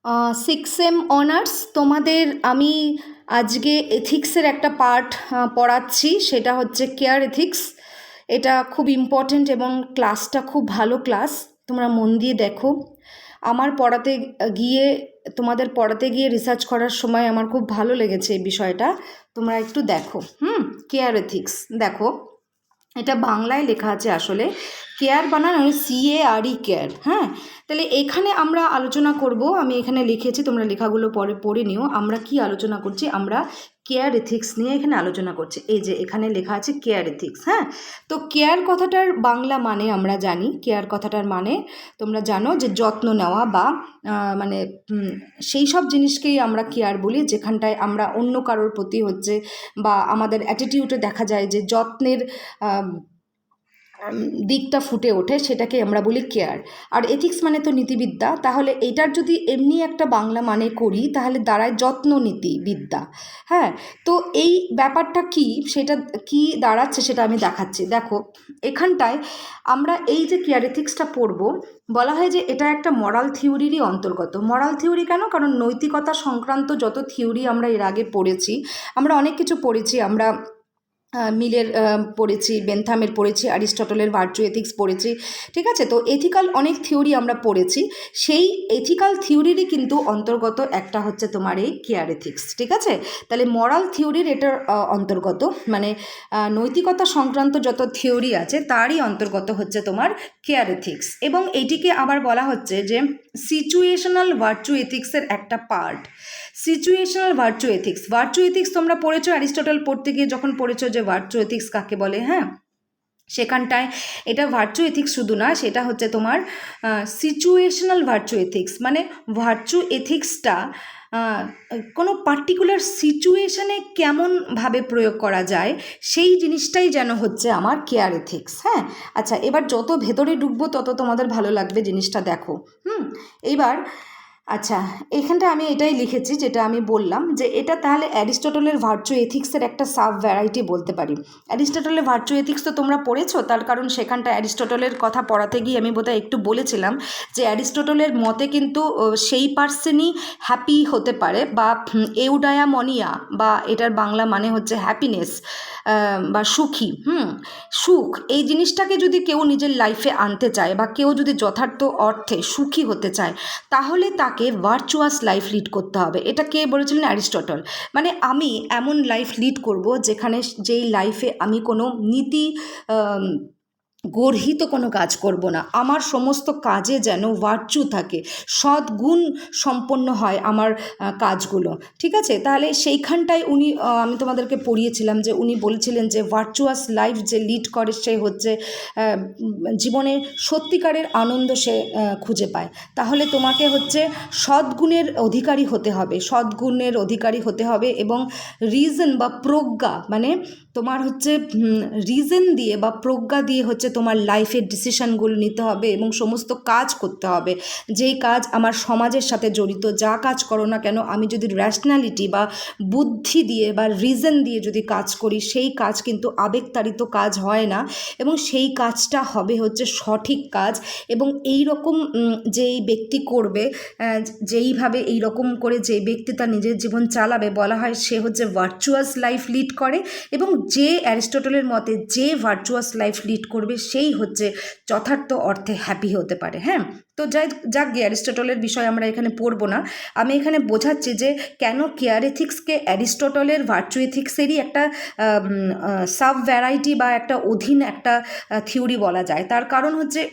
6M honours তোমাদের আমি আজকে এথিক্সের একটা পার্ট পড়াচ্ছি, সেটা হচ্ছে কেয়ার এথিক্স। এটা খুব ইম্পর্ট্যান্ট এবং ক্লাসটা খুব ভালো ক্লাস, তোমরা মন দিয়ে দেখো। আমার পড়াতে গিয়ে তোমাদের পড়াতে গিয়ে রিসার্চ করার সময় আমার খুব ভালো লেগেছে এই বিষয়টা, তোমরা একটু দেখো। কেয়ার এথিক্স দেখো, এটা বাংলায় লেখা আছে আসলে, কেয়ার বানানো CARE কেয়ার। হ্যাঁ, তাহলে এখানে আমরা আলোচনা করব, আমি এখানে লিখেছি, তোমরা লেখাগুলো পরে পড়ে নিও। আমরা কি আলোচনা করছি? আমরা কেয়ার এথিক্স নিয়ে এখানে আলোচনা করছি। এই যে এখানে লেখা আছে কেয়ার এথিক্স। হ্যাঁ, তো কেয়ার কথাটার বাংলা মানে আমরা জানি, কেয়ার কথাটার মানে তোমরা জানো যে যত্ন নেওয়া বা মানে সেই সব জিনিসকেই আমরা কেয়ার বলি, যেখানটায় আমরা অন্য কারোর প্রতি হচ্ছে বা আমাদের অ্যাটিটিউডে দেখা যায় যে যত্নের দিকটা ফুটে ওঠে, সেটাকে আমরা বলি কেয়ার। আর এথিক্স মানে তো নীতিবিদ্যা, তাহলে এটার যদি এমনি একটা বাংলা মানে করি তাহলে দাঁড়ায় যত্ন নীতি বিদ্যা। হ্যাঁ, তো এই ব্যাপারটা কি, সেটা কি দাঁড়াচ্ছে সেটা আমি দেখাচ্ছি। দেখো এখানটায় আমরা এই যে কেয়ার এথিক্সটা পড়বো, বলা হয় যে এটা একটা মরাল থিওরিরই অন্তর্গত। মরাল থিওরি কেন? কারণ নৈতিকতা সংক্রান্ত যত থিওরি আমরা এর আগে পড়েছি, আমরা অনেক কিছু পড়েছি। আমরা মিলের পড়েছি, বেনথামের পড়েছি, অ্যারিস্টটলের ভার্চু এথিক্স পড়েছি, ঠিক আছে? তো এথিক্যাল অনেক থিওরি আমরা পড়েছি, সেই এথিক্যাল থিওরিরই কিন্তু অন্তর্গত একটা হচ্ছে তোমার এই কেয়ার এথিক্স, ঠিক আছে? তাহলে মরাল থিওরির এটার অন্তর্গত, মানে নৈতিকতা সংক্রান্ত যত থিওরি আছে তারই অন্তর্গত হচ্ছে তোমার কেয়ার এথিক্স। এবং এইটিকে আবার বলা হচ্ছে যে সিচুয়েশনাল ভার্চু এথিক্সের একটা part. Situational virtue ethics, virtue ethics তোমরা পড়েছো অ্যারিস্টটল পড়তে গিয়ে, যখন পড়েছো যে ভার্চু এথিক্স কাকে বলে। হ্যাঁ, সেখানটায় এটা ভার্চু এথিক্স শুধু না, সেটা হচ্ছে তোমার সিচুয়েশনাল ভার্চু এথিক্স। মানে ভার্চু এথিক্সটা কোনো পার্টিকুলার সিচুয়েশনে কেমনভাবে প্রয়োগ করা যায়, সেই জিনিসটাই যেন হচ্ছে আমার কেয়ার এথিক্স। হ্যাঁ, আচ্ছা, এবার যত ভেতরে ঢুকবো তত তোমাদের ভালো লাগবে জিনিসটা, দেখো। এইবার আচ্ছা, এখানটা আমি এটাই লিখেছি যেটা আমি বললাম, যে এটা তাহলে অ্যারিস্টটলের ভার্চু এথিক্সের একটা সাব ভ্যারাইটি বলতে পারি। অ্যারিস্টটলের ভার্চু এথিক্স তো তোমরা পড়েছো, তার কারণ সেখানটা অ্যারিস্টটলের কথা পড়াতে গিয়ে আমি বোধহয় একটু বলেছিলাম যে অ্যারিস্টটলের মতে কিন্তু সেই পার্সনই হ্যাপি হতে পারে, বা এউডায়ামনিয়া, বা এটার বাংলা মানে হচ্ছে হ্যাপিনেস বা সুখী। সুখ এই জিনিসটাকে যদি কেউ নিজের লাইফে আনতে চায়, বা কেউ যদি যথার্থ অর্থে সুখী হতে চায়, তাহলে তাকে ভার্চুয়াস লাইফ লিড করতে হবে। এটা কে বলেছিলেন? অ্যারিস্টটল। মানে আমি এমন লাইফ লিড করব যেখানে, যেই লাইফে আমি কোনো নীতি গর্হিত কোনো কাজ করব না, আমার সমস্ত কাজে যেন ভার্চু থাকে, সদ্গুণ সম্পন্ন হয় আমার কাজগুলো, ঠিক আছে? তাহলে সেইখানটায় উনি, আমি তোমাদেরকে পড়িয়েছিলাম যে উনি বলেছিলেন যে ভার্চুয়াস লাইফ যে লিড করে সে হচ্ছে জীবনে সত্যিকারের আনন্দ সে খুঁজে পায়। তাহলে তোমাকে হচ্ছে সদ্গুণের অধিকারী হতে হবে, সদ্গুণের অধিকারী হতে হবে, এবং রিজন বা প্রজ্ঞা, মানে তোমার হচ্ছে রিজন দিয়ে বা প্রজ্ঞা দিয়ে হচ্ছে তোমার লাইফের ডিসিশনগুলো নিতে হবে এবং সমস্ত কাজ করতে হবে, যেই কাজ আমার সমাজের সাথে জড়িত। যা কাজ করো না কেন, আমি যদি র্যাশনালিটি বা বুদ্ধি দিয়ে বা রিজন দিয়ে যদি কাজ করি, সেই কাজ কিন্তু আবেগতাড়িত কাজ হয় না, এবং সেই কাজটা হবে হচ্ছে সঠিক কাজ। এবং এই রকম যেই ব্যক্তি করবে, যেইভাবে এই রকম করে যে ব্যক্তি তার নিজের জীবন চালাবে, বলা হয় সে হচ্ছে ভার্চুয়াস লাইফ লিড করে। এবং যে অ্যারিস্টটলের মতে যে ভার্চুয়াস লাইফ লিড করবে সেই হচ্ছে যথার্থ অর্থে হ্যাপি হতে পারে। হ্যাঁ, তো যাক গিয়ে অ্যারিস্টটলের বিষয় আমরা এখানে পড়বো না, আমি এখানে বোঝাচ্ছি যে কেন কেয়ার এথিক্সকে অ্যারিস্টটলের ভার্চু এথিক্সেরই একটা সাব ভ্যারাইটি বা একটা অধীন একটা থিওরি বলা যায়। তার কারণ হচ্ছে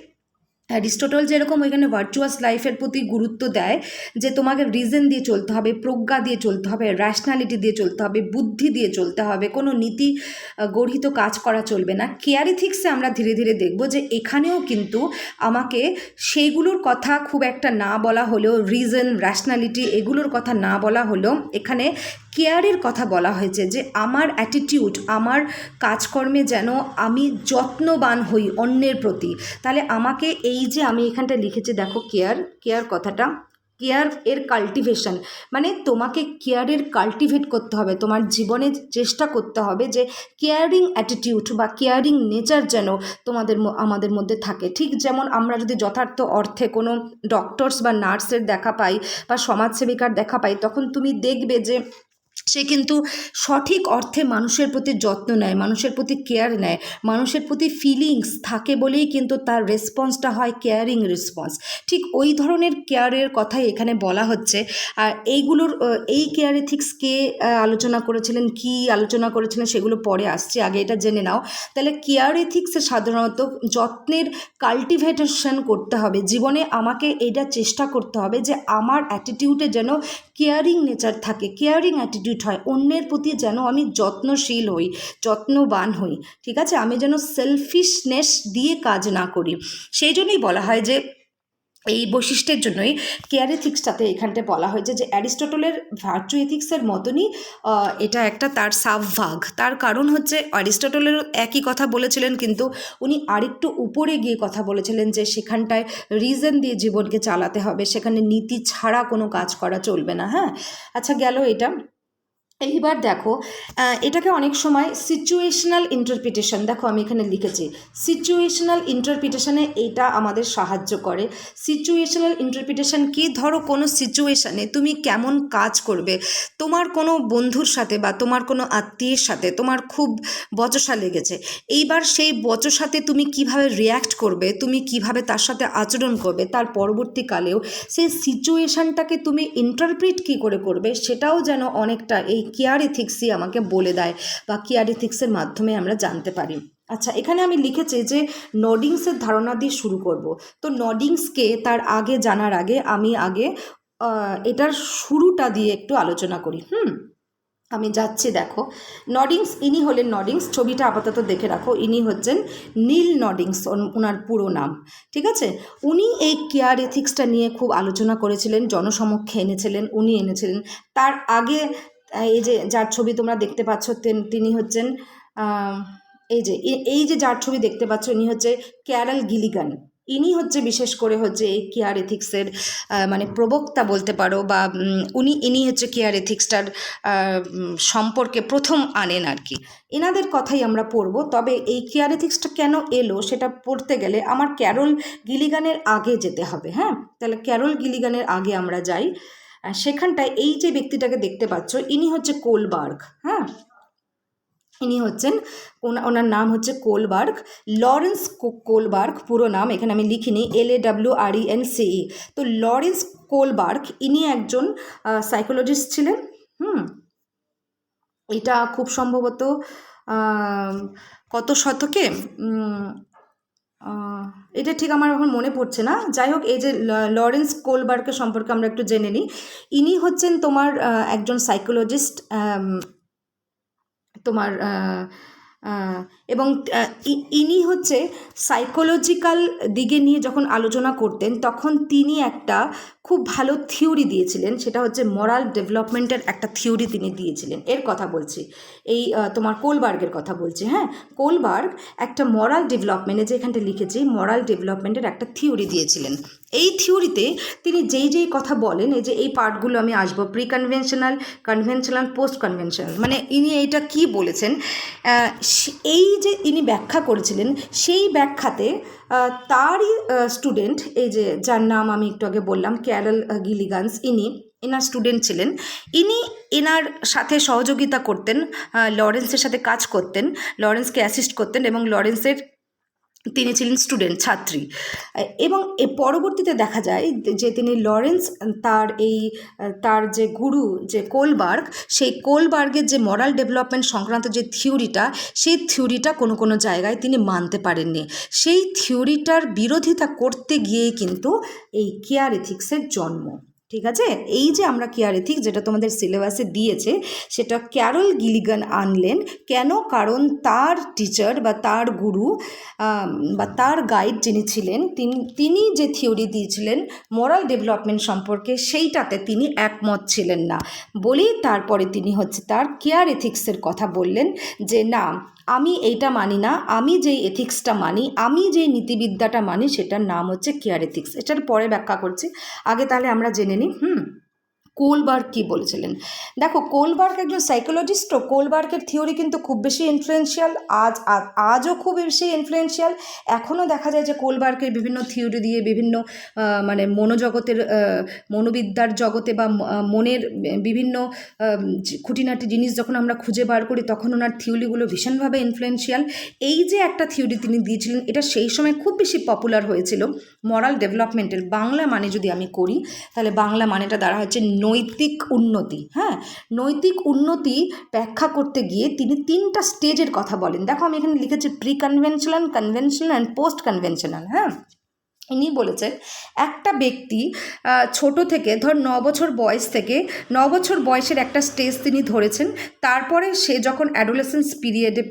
অ্যারিস্টটল যেরকম ওইখানে ভার্চুয়াস লাইফের প্রতি গুরুত্ব দেয়, যে তোমাকে রিজন দিয়ে চলতে হবে, প্রজ্ঞা দিয়ে চলতে হবে, র্যাশনালিটি দিয়ে চলতে হবে, বুদ্ধি দিয়ে চলতে হবে, কোনো নীতি গর্হিত কাজ করা চলবে না। কেয়ার এথিক্সে আমরা ধীরে ধীরে দেখব যে এখানেও কিন্তু আমাকে সেইগুলোর কথা খুব একটা না বলা হলেও, রিজন, র্যাশনালিটি এগুলোর কথা না বলা হলেও, এখানে কেয়ারের কথা বলা হয়েছে, যে আমার অ্যাটিটিউড, আমার কাজকর্মে যেন আমি যত্নবান হই অন্যের প্রতি। তাহলে আমাকে এই যে আমি এখানটা লিখেছি দেখো, কেয়ার কথাটা, কেয়ার এর কাল্টিভেশন, মানে তোমাকে কেয়ারের কাল্টিভেট করতে হবে, তোমার জীবনে চেষ্টা করতে হবে যে কেয়ারিং অ্যাটিটিউড বা কেয়ারিং নেচার যেন আমাদের মধ্যে থাকে। ঠিক যেমন আমরা যদি যথার্থ অর্থে কোনো ডক্টরস বা নার্সের দেখা পাই বা সমাজসেবিকার দেখা পাই, তখন তুমি দেখবে যে সে কিন্তু সঠিক অর্থে মানুষের প্রতি যত্ন নেয়, মানুষের প্রতি কেয়ার নেয়, মানুষের প্রতি ফিলিংস থাকে বলেই কিন্তু তার রেসপন্সটা হয় কেয়ারিং রেসপন্স। ঠিক ওই ধরনের কেয়ারের কথাই এখানে বলা হচ্ছে। আর এই কেয়ার এথিক্স কে আলোচনা করেছিলেন, কি আলোচনা করেছিলেন সেগুলো পরে আসছে, আগে এটা জেনে নাও। তাহলে কেয়ার এথিক্সে সাধারণত যত্নের কাল্টিভেটেশন করতে হবে জীবনে। আমাকে এটা চেষ্টা করতে হবে যে আমার অ্যাটিটিউডে যেন কেয়ারিং নেচার থাকে, কেয়ারিং অ্যাটিটিউড হয়, অন্যের প্রতি যেন আমি যত্নশীল হই, যত্নবান হই। ঠিক আছে, আমি যেন সেলফিশনেস দিয়ে কাজ না করি। সেই জন্যই বলা হয় যে এই বৈশিষ্ট্যের জন্যই কেয়ার এথিক্সটাতে এখানটায় বলা হয়েছে যে অ্যারিস্টটলের ভার্চু এথিক্সের মতনই এটা একটা তার সাবভাগ। তার কারণ হচ্ছে অ্যারিস্টটলেরও একই কথা বলেছিলেন, কিন্তু উনি আরেকটু উপরে গিয়ে কথা বলেছিলেন যে সেখানটায় রিজন দিয়ে জীবনকে চালাতে হবে, সেখানে নীতি ছাড়া কোনো কাজ করা চলবে না। হ্যাঁ, আচ্ছা গেল এটা। এইবার দেখো, এটাকে অনেক সময় সিচুয়েশনাল ইন্টারপ্রিটেশন, দেখো আমি এখানে লিখেছি সিচুয়েশনাল ইন্টারপ্রিটেশনে এটা আমাদের সাহায্য করে। সিচুয়েশনাল ইন্টারপ্রিটেশন কি, ধরো কোনো সিচুয়েশানে তুমি কেমন কাজ করবে, তোমার কোনো বন্ধুর সাথে বা তোমার কোনো আত্মীয়ের সাথে তোমার খুব বচসা লেগেছে, এইবার সেই বচসাতে তুমি কিভাবে রিয়্যাক্ট করবে, তুমি কিভাবে তার সাথে আচরণ করবে, তার পরবর্তীকালেও সেই সিচুয়েশানটাকে তুমি ইন্টারপ্রিট কী করে করবে, সেটাও যেন অনেকটা এই কেয়ার এথিক্সই আমাকে বলে দেয় বা কেয়ার এথিক্সের মাধ্যমে আমরা জানতে পারি। আচ্ছা, এখানে আমি লিখেছি যে নডিংসের ধারণা দিয়ে শুরু করব। তো নডিংসকে তার আগে জানার আগে আমি এটার শুরুটা দিয়ে একটু আলোচনা করি। আমি যাচ্ছি, দেখো নডিংস, ইনি হলেন নডিংস, ছবিটা আপাতত দেখে রাখো। ইনি হচ্ছেন নীল নডিংস, ওনার পুরো নাম। ঠিক আছে, উনি এই কেয়ার এথিক্সটা নিয়ে খুব আলোচনা করেছিলেন, জনসমক্ষে এনেছিলেন, উনি এনেছিলেন। তার আগে এই যে যার ছবি তোমরা দেখতে পাচ্ছ তিনি হচ্ছেন এই যে যার ছবি দেখতে পাচ্ছ ইনি হচ্ছে ক্যারল গিলিগান। ইনি হচ্ছে বিশেষ করে হচ্ছে এই কেয়ার এথিক্সের মানে প্রবক্তা বলতে পারো, বা ইনি হচ্ছে কেয়ার এথিক্সটার সম্পর্কে প্রথম আনেন আর কি। এনাদের কথাই আমরা পড়ব। তবে এই কেয়ার এথিক্সটা কেন এলো সেটা পড়তে গেলে আমার ক্যারল গিলিগানের আগে যেতে হবে। হ্যাঁ, তাহলে ক্যারল গিলিগানের আগে আমরা যাই। সেখানটায় এই যে ব্যক্তিটাকে দেখতে পাচ্ছ ইনি হচ্ছে কোলবার্গ। হ্যাঁ, ইনি হচ্ছেন, ওনার নাম হচ্ছে কোলবার্গ, লরেন্স কোলবার্গ পুরো নাম এখানে আমি লিখিনি, LAWRENCE। তো লরেন্স কোলবার্গ ইনি একজন সাইকোলজিস্ট ছিলেন। এটা খুব সম্ভবত কত শতকে, এটা ঠিক আমার এখন মনে পড়ছে না। যাই হোক, এই যে লরেন্স কোলবার্গের সম্পর্কে আমরা একটু জেনে নিই। ইনি হচ্ছেন তোমার একজন সাইকোলজিস্ট, তোমার এবং ইনি হচ্ছে সাইকোলজিক্যাল দিকে নিয়ে যখন আলোচনা করতেন তখন তিনি একটা খুব ভালো থিওরি দিয়েছিলেন, সেটা হচ্ছে মরাল ডেভেলপমেন্টের একটা থিওরি তিনি দিয়েছিলেন। এর কথা বলছি, এই তোমার কোলবার্গের কথা বলছি। হ্যাঁ, কোলবার্গ একটা মরাল ডেভেলপমেন্টে, যে এখানটা লিখেছি মরাল ডেভেলপমেন্টের একটা থিওরি দিয়েছিলেন। এই থিওরিতে তিনি যেই কথা বলেন, এই যে এই পার্টগুলো আমি আসবো, pre conventional, conventional, post conventional, মানে ইনি এইটা কি বলেছেন, এই যে ইনি ব্যাখ্যা করেছিলেন, সেই ব্যাখ্যাতে তারই স্টুডেন্ট, এই যে যার নাম আমি একটু আগে বললাম ক্যারল গিলিগান্স, এনার স্টুডেন্ট ছিলেন। ইনি এনার সাথে সহযোগিতা করতেন, লরেন্সের সাথে কাজ করতেন, লরেন্সকে অ্যাসিস্ট করতেন, এবং লরেন্সের তিনি ছিলেন স্টুডেন্ট, ছাত্রী। এবং পরবর্তীতে দেখা যায় যে তিনি লরেন্স তার যে গুরু যে কোলবার্গ, সেই কোলবার্গের যে মরাল ডেভেলপমেন্ট সংক্রান্ত যে থিওরিটা, সেই থিওরিটা কোনো জায়গায় তিনি মানতে পারেননি। সেই থিওরিটার বিরোধিতা করতে গিয়েই কিন্তু এই কেয়ার এথিক্সের জন্ম। ঠিক আছে, এই যে আমরা কেয়ার এথিক্স যেটা তোমাদের সিলেবাসে দিয়েছে সেটা ক্যারল গিলিগান আনলেন। কেন? কারণ তার টিচার বা তার গুরু বা তার গাইড যিনি ছিলেন, তিনি যে থিওরি দিয়েছিলেন মোরাল ডেভেলপমেন্ট সম্পর্কে, সেইটাতে তিনি একমত ছিলেন না বলেই তারপরে তিনি হচ্ছে তার কেয়ার এথিক্সের কথা বললেন, যে না, আমি এইটা মানি না, আমি যেই এথিক্সটা মানি, আমি যেই নীতিবিদ্যাটা মানি, সেটার নাম হচ্ছে কেয়ার এথিক্স। এটার পরে ব্যাখ্যা করছি, আগে তাহলে আমরা জেনে নিই। কোলবার্গ কী বলেছিলেন? দেখো, কোলবার্গ একজন সাইকোলজিস্ট। তো কোলবার্গের থিওরি কিন্তু খুব বেশি ইনফ্লুয়েন্সিয়াল, আজও খুব বেশি ইনফ্লুয়েন্সিয়াল। এখনও দেখা যায় যে কোলবার্গের বিভিন্ন থিওরি দিয়ে বিভিন্ন মানে মনোজগতের মনোবিদ্যার জগতে বা মনের বিভিন্ন খুঁটিনাটি জিনিস যখন আমরা খুঁজে বার করি, তখন ওনার থিওরিগুলো ভীষণভাবে ইনফ্লুয়েন্সিয়াল। এই যে একটা থিওরি তিনি দিয়েছিলেন, এটা সেই সময় খুব বেশি পপুলার হয়েছিল। মরাল ডেভেলপমেন্টের বাংলা মানে যদি আমি করি, তাহলে বাংলা মানেটা দ্বারা হচ্ছে নৈতিক উন্নতি। হ্যাঁ, নৈতিক উন্নতি ব্যাখ্যা করতে গিয়ে তিনি 3টা স্টেজের কথা বলেন। দেখো, আমি এখানে লিখেছি pre conventional, conventional and post conventional. হ্যাঁ, ইনি বলেছেন একটা ব্যক্তি ছোট থেকে ধর 9 বছর বয়স থেকে 9 বছর বয়সের একটা স্টেজ তিনি ধরেছেন। তারপরে সে যখন অ্যাডোলেসেন্স পিরিয়ডে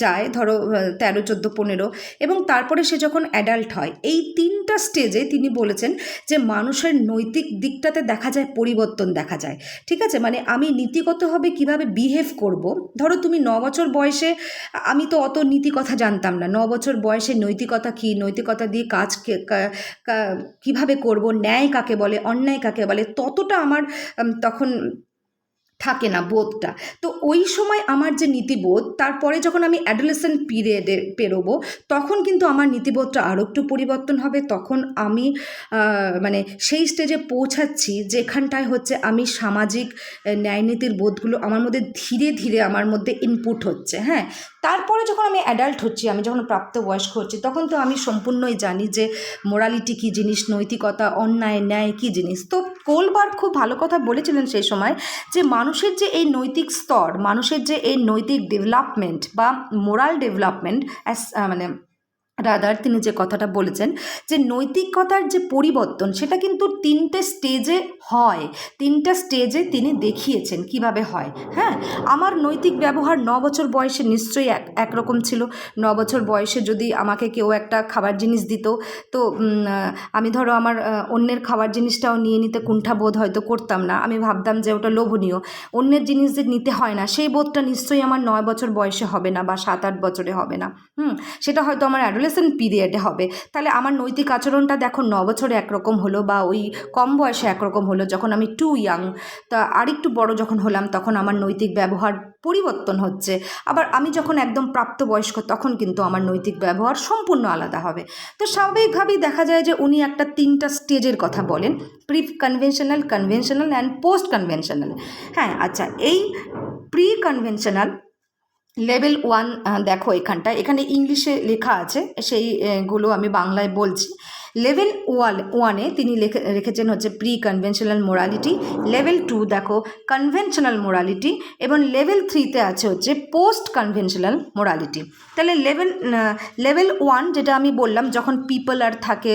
যায়, ধরো 13, 14, 15, এবং তারপরে সে যখন অ্যাডাল্ট হয়, এই 3টা স্টেজে তিনি বলেছেন যে মানুষের নৈতিক দিকটাতে দেখা যায় পরিবর্তন দেখা যায়। ঠিক আছে, মানে আমি নীতিগতভাবে কিভাবে বিহেভ করব। ধরো তুমি 9 বছর বয়সে, আমি তো অত নীতি কথা জানতাম না, 9 বছর বয়সে নৈতিকতা কী, নৈতিকতা দিয়ে কাজ কিভাবে করব, ন্যায় কাকে বলে, অন্যায় কাকে বলে, ততটা আমার তখন থাকে না বোধটা। তো ওই সময় আমার যে নীতিবোধ, তারপরে যখন আমি অ্যাডোলেসেন্ট পিরিয়ডে পেরোবো, তখন কিন্তু আমার নীতিবোধটা আরও একটু পরিবর্তন হবে। তখন আমি মানে সেই স্টেজে পৌঁছাচ্ছি যেখানটায় হচ্ছে আমি সামাজিক ন্যায়নীতির বোধগুলো আমার মধ্যে ধীরে ধীরে আমার মধ্যে ইনপুট হচ্ছে। হ্যাঁ, তারপরে যখন আমি অ্যাডাল্ট হচ্ছি, আমি যখন প্রাপ্তবয়স্ক হচ্ছি, তখন তো আমি সম্পূর্ণই জানি যে মোরালিটি কী জিনিস, নৈতিকতা, অন্যায়, ন্যায় কী জিনিস। তো কোলবার্গ খুব ভালো কথা বলেছিলেন সেই সময়, যে মানুষের যে এই নৈতিক স্তর, মানুষের যে এই নৈতিক ডেভেলপমেন্ট বা মোরাল ডেভেলপমেন্ট, মানে রাদার তিনি যে কথাটা বলেছেন যে নৈতিকতার যে পরিবর্তন, সেটা কিন্তু 3টে স্টেজে হয়। 3টা স্টেজে তিনি দেখিয়েছেন কিভাবে হয়। হ্যাঁ, আমার নৈতিক ব্যবহার 9 বছর বয়সে নিশ্চয়ই একরকম ছিল। 9 বছর বয়সে যদি আমাকে কেউ একটা খাবার জিনিস দিত, তো আমি ধরো আমার অন্যের খাবার জিনিসটাও নিয়ে নিতে কুণ্ঠাবোধ হয়তো করতাম না। আমি ভাবতাম যে ওটা লোভনীয়। অন্যের জিনিস যে নিতে হয় না, সেই বোধটা নিশ্চয়ই আমার 9 বছর বয়সে হবে না, বা 7-8 বছরে হবে না। সেটা হয়তো আমার অ্যাডোলেসেন্ট পিরিয়ডে হবে। তাহলে আমার নৈতিক আচরণটা দেখো 9 বছরে একরকম হলো, বা ওই কম বয়সে একরকম হলো। যখন আমি টু ইয়াং, তা আরেকটু বড় যখন হলাম, তখন আমার নৈতিক ব্যবহার পরিবর্তন হচ্ছে। আবার আমি যখন একদম প্রাপ্তবয়স্ক, তখন কিন্তু আমার নৈতিক ব্যবহার সম্পূর্ণ আলাদা হবে। তো স্বাভাবিকভাবেই দেখা যায় যে উনি একটা 3টা স্টেজের কথা বলেন, pre conventional, conventional and post conventional. হ্যাঁ, আচ্ছা, এই প্রি কনভেনশনাল লেভেল 1, দেখো এখানে ইংলিশে লেখা আছে, সেইগুলো আমি বাংলায় বলছি। লেভেল 1-এ তিনি রেখেছেন হচ্ছে প্রি কনভেনশনাল মোরালিটি। লেভেল 2 দেখো কনভেনশনাল মোরালিটি, এবং লেভেল 3-তে আছে হচ্ছে পোস্ট কনভেনশনাল মোরালিটি। তাহলে লেভেল 1 যেটা আমি বললাম, যখন পিপল আর থাকে,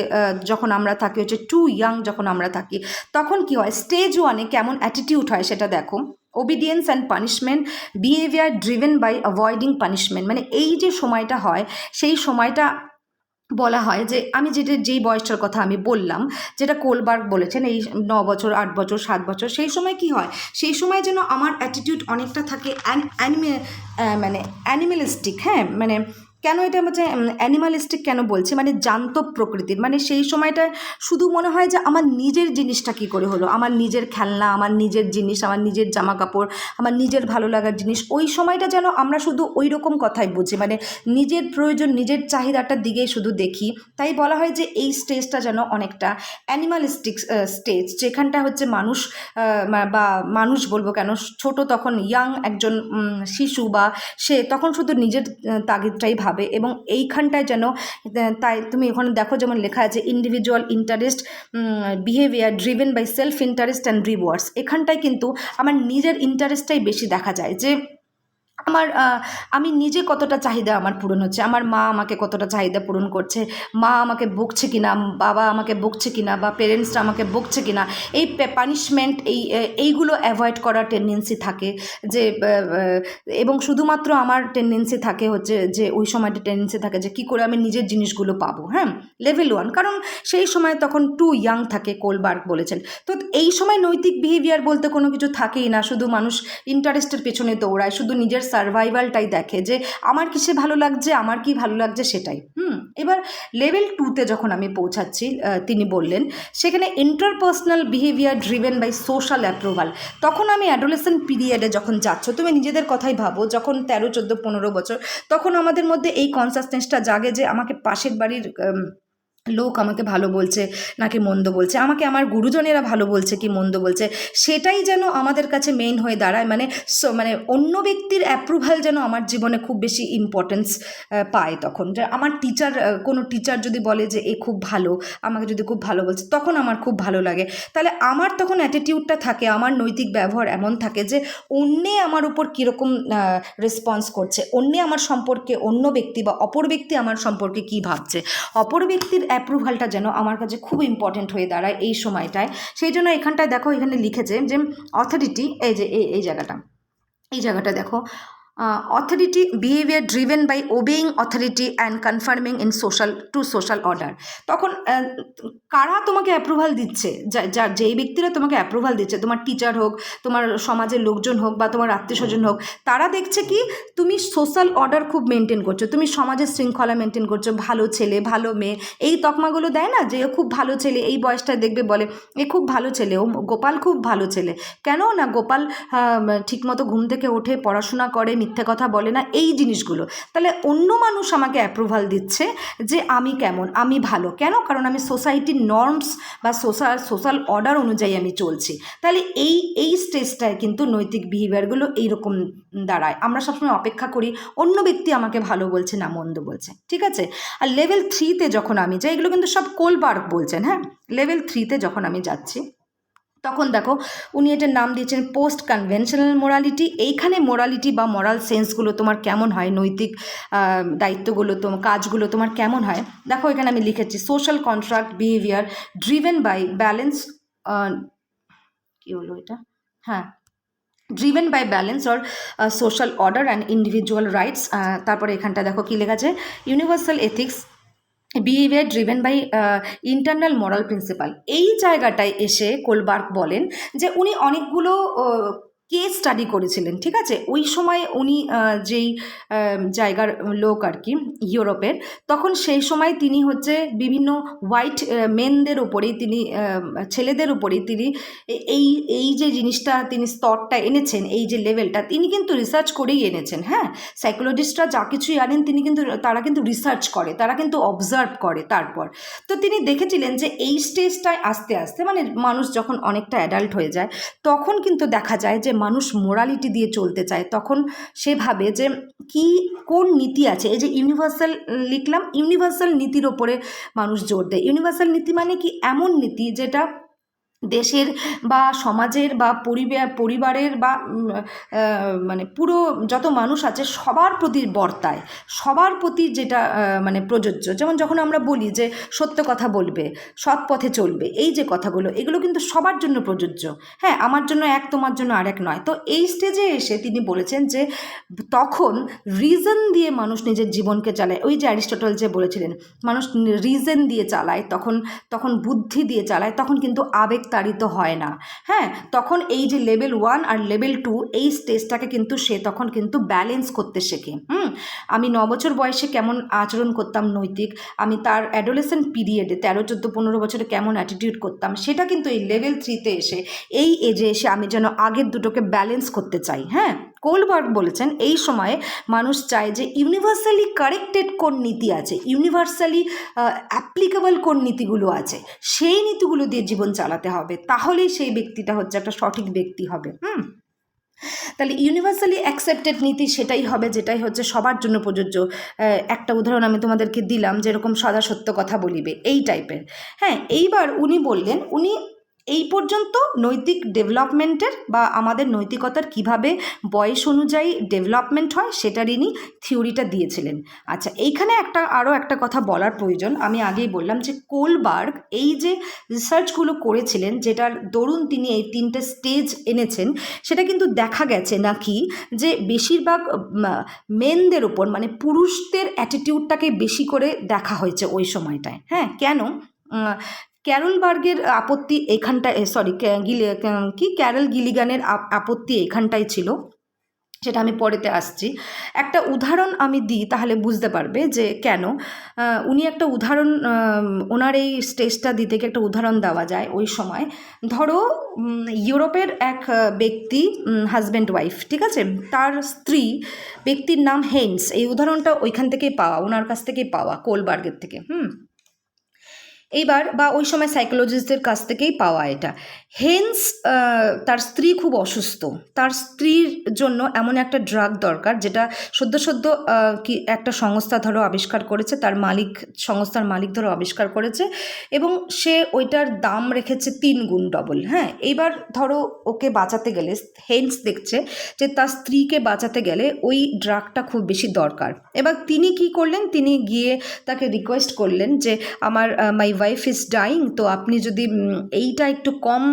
যখন আমরা থাকি হচ্ছে টু ইয়াং, যখন আমরা থাকি, তখন কি হয়, স্টেজ 1-এ কেমন অ্যাটিটিউড হয় সেটা দেখো। Obedience and punishment, behaviour driven by avoiding punishment. মানে এই যে সময়টা হয়, সেই সময়টা বলা হয় যে আমি যেই বয়সটার কথা আমি বললাম, যেটা কোলবার্গ বলেছেন, এই 9 বছর, 8 বছর, 7 বছর, সেই সময় কি হয়, সেই সময় যেন আমার অ্যাটিটিউড অনেকটা থাকে মানে অ্যানিমেলিস্টিক। হ্যাঁ, মানে কেন এটা হচ্ছে অ্যানিমালিস্টিক কেন বলছি, মানে জান্তব প্রকৃতির। মানে সেই সময়টা শুধু মনে হয় যে আমার নিজের জিনিসটা কী করে হলো, আমার নিজের খেলনা, আমার নিজের জিনিস, আমার নিজের জামা কাপড়, আমার নিজের ভালো লাগার জিনিস, ওই সময়টা যেন আমরা শুধু ওই রকম কথাই বুঝি, মানে নিজের প্রয়োজন, নিজের চাহিদাটার দিকেই শুধু দেখি। তাই বলা হয় যে এই স্টেজটা যেন অনেকটা অ্যানিমালিস্টিক স্টেজ, যেখানটা হচ্ছে মানুষ, বা মানুষ বলবো কেন, ছোট তখন ইয়াং একজন শিশু, বা সে তখন শুধু নিজের তাগিদটাই ভাবে। এবং এইখানটায় যেন, তাই তুমি ওখানে দেখো যেমন লেখা আছে individual interest, behaviour driven by self interest and rewards. এখানটায় কিন্তু আমার নিজের ইন্টারেস্টটাই বেশি দেখা যায়, যে আমি নিজে কতটা চাহিদা আমার পূরণ হচ্ছে, আমার মা আমাকে কতটা চাহিদা পূরণ করছে, মা আমাকে বকছে কিনা, বাবা আমাকে বকছে কিনা, বা পেরেন্টসরা আমাকে বকছে কিনা, এই পানিশমেন্ট, এইগুলো অ্যাভয়েড করার টেন্ডেন্সি থাকে। যে এবং শুধুমাত্র আমার টেন্ডেন্সি থাকে হচ্ছে যে ওই সময়টা টেন্ডেন্সি থাকে যে কী করে আমি নিজের জিনিসগুলো পাবো। হ্যাঁ, লেভেল 1, কারণ সেই সময় তখন টু ইয়াং থাকে, কোলবার্গ বলেছেন। তো এই সময় নৈতিক বিহেভিয়ার বলতে কোনো কিছু থাকেই না, শুধু মানুষ ইন্টারেস্টের পেছনে দৌড়ায়, শুধু নিজের সার্ভাইভালটাই দেখে, যে আমার কিসে ভালো লাগছে, আমার কি ভালো লাগছে সেটাই। এবার লেভেল 2তে যখন আমি পৌঁছাচ্ছি, তিনি বললেন সেখানে interpersonal behaviour driven by social approval. তখন আমি অ্যাডোলেসেন্ট পিরিয়ডে যখন যাচ্ছ, তুমি নিজেদের কথাই ভাবো, যখন 13, 14, 15 বছর, তখন আমাদের মধ্যে এই কনসাসনেসটা জাগে যে আমাকে পাশের বাড়ির লোক আমাকে ভালো বলছে নাকি মন্দ বলছে, আমাকে আমার গুরুজনেরা ভালো বলছে কি মন্দ বলছে, সেটাই যেন আমাদের কাছে মেইন হয়ে দাঁড়ায়। মানে অন্য ব্যক্তির অ্যাপ্রুভাল যেন আমার জীবনে খুব বেশি ইম্পর্টেন্স পায় তখন। যে আমার টিচার, কোনো টিচার যদি বলে যে এ খুব ভালো, আমাকে যদি খুব ভালো বলছে, তখন আমার খুব ভালো লাগে। তাহলে আমার তখন অ্যাটিটিউডটা থাকে, আমার নৈতিক ব্যবহার এমন থাকে যে অন্যে আমার উপর কীরকম রেসপন্স করছে, অন্যে আমার সম্পর্কে, অন্য ব্যক্তি বা অপর ব্যক্তি আমার সম্পর্কে কী ভাবছে, অপর ব্যক্তির অ্যাপ্রুভালটা যেন আমার কাছে খুব ইম্পর্টেন্ট হয়ে দাঁড়ায় এই সময়টায়। সেই জন্য এখানটায় দেখো, এখানে লিখেছে যে অথরিটি, এই যে এই জায়গাটা দেখো, authority behaviour driven by obeying authority and conforming in social order. তখন কারা তোমাকে অ্যাপ্রুভাল দিচ্ছে, যেই ব্যক্তিরা তোমাকে অ্যাপ্রুভাল দিচ্ছে, তোমার টিচার হোক, তোমার সমাজের লোকজন হোক, বা তোমার আত্মীয় স্বজন হোক, তারা দেখছে কি তুমি সোশ্যাল অর্ডার খুব মেনটেন করছো, তুমি সমাজের শৃঙ্খলা মেনটেন করছো, ভালো ছেলে ভালো মেয়ে, এই তকমাগুলো দেয় না, যে ও খুব ভালো ছেলে, এই বয়সটা দেখবে বলে এ খুব ভালো ছেলে, ও গোপাল খুব ভালো ছেলে। কেন না, গোপাল ঠিকমতো ঘুম থেকে ওঠে, পড়াশোনা করে, মিথ্যে কথা বলে না, এই জিনিসগুলো। তাহলে অন্য মানুষ আমাকে অ্যাপ্রুভাল দিচ্ছে যে আমি কেমন, আমি ভালো, কেন? কারণ আমি সোসাইটির নর্মস বা সোশ্যাল অর্ডার অনুযায়ী আমি চলছি। তাহলে এই স্টেজটায় কিন্তু নৈতিক বিহেভিয়ারগুলো এইরকম দাঁড়ায়। আমরা সবসময় অপেক্ষা করি অন্য ব্যক্তি আমাকে ভালো বলছে না মন্দ বলছে, ঠিক আছে? আর লেভেল 3তে যখন আমি যাই, এগুলো কিন্তু সব কোলবার্গ বলছেন, হ্যাঁ। লেভেল 3তে যখন আমি যাচ্ছি, তখন দেখো উনি এটার নাম দিয়েছেন পোস্ট কনভেনশনাল মোরালিটি। এইখানে মোরালিটি বা মরাল সেন্সগুলো তোমার কেমন হয়, নৈতিক দায়িত্বগুলো, তোমার কাজগুলো তোমার কেমন হয়, দেখো এখানে আমি লিখেছি social contract behaviour driven by balance, কি হলো এটা, হ্যাঁ, driven by balance or social order and individual rights. তারপরে এখানটা দেখো কি লেখা আছে, universal ethics behaviour driven by internal moral principle. এই জায়গাটায় এসে কোলবার্গ বলেন যে উনি অনেকগুলো কেস স্টাডি করেছিলেন, ঠিক আছে? ওই সময় উনি যেই জায়গার লোক আর কি, ইউরোপের, তখন সেই সময় তিনি হচ্ছে বিভিন্ন হোয়াইট মেনদের ওপরেই তিনি, ছেলেদের ওপরেই তিনি এই যে জিনিসটা, তিনি স্তরটা এনেছেন, এই যে লেভেলটা, তিনি কিন্তু রিসার্চ করেই এনেছেন, হ্যাঁ। সাইকোলজিস্টরা যা কিছুই আনেন তারা কিন্তু রিসার্চ করে, তারা কিন্তু অবজার্ভ করে। তারপর তো তিনি দেখেছিলেন যে এই স্টেজটায় আস্তে আস্তে, মানে মানুষ যখন অনেকটা অ্যাডাল্ট হয়ে যায়, তখন কিন্তু দেখা যায় যে মানুষ মোরালিটি দিয়ে চলতে চায়। তখন সে ভাবে যে কোন নীতি আছে, এই যে ইউনিভার্সাল লিখলাম, ইউনিভার্সাল নীতির ওপরে মানুষ জোর দেয়। ইউনিভার্সাল নীতি মানে কি? এমন নীতি যেটা দেশের বা সমাজের বা পরিবারের বা মানে পুরো যত মানুষ আছে সবার প্রতি বর্তায়, সবার প্রতি যেটা মানে প্রযোজ্য। যেমন যখন আমরা বলি যে সত্য কথা বলবে, সৎ পথে চলবে, এই যে কথাগুলো, এগুলো কিন্তু সবার জন্য প্রযোজ্য, হ্যাঁ। আমার জন্য এক, তোমার জন্য আরেক নয়। তো এই স্টেজে এসে তিনি বলেছেন যে তখন রিজন দিয়ে মানুষ নিজের জীবনকে চালায়। ওই যে অ্যারিস্টটল যে বলেছিলেন মানুষ রিজন দিয়ে চালায়, তখন বুদ্ধি দিয়ে চালায়, তখন কিন্তু আবেগ তাড়িত হয় না, হ্যাঁ। তখন এই যে লেভেল 1 আর লেভেল 2, এই স্টেজটাকে কিন্তু সে তখন কিন্তু ব্যালেন্স করতে শেখে। আমি 9 বছর বয়সে কেমন আচরণ করতাম নৈতিক, আমি তার অ্যাডোলেসেন্ট পিরিয়ডে 13, 14, 15 বছরে কেমন অ্যাটিটিউড করতাম, সেটা কিন্তু এই লেভেল 3তে এসে, এই এজে এসে আমি যেন আগের দুটোকে ব্যালেন্স করতে চাই, হ্যাঁ। কোলবার্গ বলেছেন এই সময়ে মানুষ চায় যে ইউনিভার্সালি কারেক্টেড কোন নীতি আছে, ইউনিভার্সালি অ্যাপ্লিকেবল কোন নীতিগুলো আছে, সেই নীতিগুলো দিয়ে জীবন চালাতে হবে, তাহলেই সেই ব্যক্তিটা হচ্ছে একটা সঠিক ব্যক্তি হবে। তাহলে ইউনিভার্সালি অ্যাকসেপ্টেড নীতি সেটাই হবে যেটাই হচ্ছে সবার জন্য প্রযোজ্য। একটা উদাহরণ আমি তোমাদেরকে দিলাম, যেরকম সদা সত্য কথা বলিবে, এই টাইপের, হ্যাঁ। এইবার উনি বললেন, উনি এই পর্যন্ত নৈতিক ডেভেলপমেন্টের বা আমাদের নৈতিকতার কিভাবে বয়স অনুযায়ী ডেভেলপমেন্ট হয় সেটার ইনি থিওরিটা দিয়েছিলেন। আচ্ছা, এইখানে আরও একটা কথা বলার প্রয়োজন। আমি আগেই বললাম যে কোলবার্গ এই যে রিসার্চগুলো করেছিলেন, যেটার দরুন তিনি এই 3টে স্টেজ এনেছেন, সেটা কিন্তু দেখা গেছে নাকি যে বেশিরভাগ মেনদের ওপর, মানে পুরুষদের অ্যাটিটিউডটাকে বেশি করে দেখা হয়েছে ওই সময়টায়, হ্যাঁ। কেন? ক্যারলবার্গের আপত্তি এখানটায়, ক্যারল গিলিগানের আপত্তি এখানটায় ছিল। সেটা আমি পরেতে আসছি। একটা উদাহরণ আমি দিই, তাহলে বুঝতে পারবে যে কেন। উনি একটা উদাহরণ, ওনার এই স্টেজটা দিতে গিয়ে একটা উদাহরণ দেওয়া যায়। ওই সময় ধরো ইউরোপের এক ব্যক্তি, হাজব্যান্ড ওয়াইফ, ঠিক আছে, তার স্ত্রী, ব্যক্তির নাম হেইন্স। এই উদাহরণটা ওইখান থেকেই পাওয়া, ওনার কাছ থেকেই পাওয়া, কোলবার্গের থেকে। এইবার বা ওই সময় সাইকোলজিস্টদের কাছ থেকেই পাওয়া এটা। হেন্স তার স্ত্রী খুব অসুস্থ, তার স্ত্রীর জন্য এমন একটা ড্রাগ দরকার যেটা সদ্য সদ্য কি একটা সংস্থা ধরো আবিষ্কার করেছে, তার মালিক, সংস্থার মালিক ধরো আবিষ্কার করেছে, এবং সে ওইটার দাম রেখেছে 3 গুণ ডবল। হ্যাঁ, এইবার ধরো ওকে বাঁচাতে গেলে, হেন্স দেখছে যে তার স্ত্রীকে বাঁচাতে গেলে ওই ড্রাগটা খুব বেশি দরকার। এবার তিনি কি করলেন, তিনি গিয়ে তাকে রিকোয়েস্ট করলেন যে আমার মাই ওয়াইফ ইজ ডাইং, তো আপনি যদি এইটা একটু কম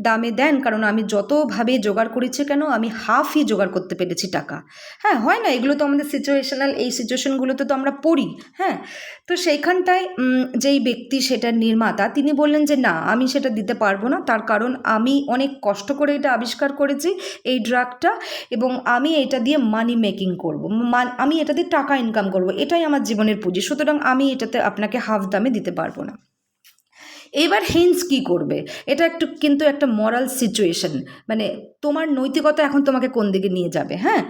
দামে দেন, কারণ আমি যতভাবে জোগাড় করেছি কেন, আমি হাফই জোগাড় করতে পেরেছি টাকা। হ্যাঁ, হয় না, এগুলো তো আমাদের সিচুয়েশনাল, এই সিচুয়েশনগুলোতে তো আমরা পড়ি। হ্যাঁ, তো সেইখানটায় যেই ব্যক্তি, সেটার নির্মাতা, তিনি বললেন যে না, আমি সেটা দিতে পারবো না, তার কারণ আমি অনেক কষ্ট করে এটা আবিষ্কার করেছি, এই ড্রাগটা, এবং আমি এটা দিয়ে মানি মেকিং করবো, আমি এটা দিয়ে টাকা ইনকাম করবো, এটাই আমার জীবনের পুঁজি, সুতরাং আমি এটাতে আপনাকে হাফ দামে দিতে পারবো না। এবার হেন্স কি করবে, এটা একটু কিন্তু একটা মরাল সিচুয়েশন, মানে তোমার নৈতিকতা এখন তোমাকে কোন দিকে নিয়ে যাবে। হ্যাঁ,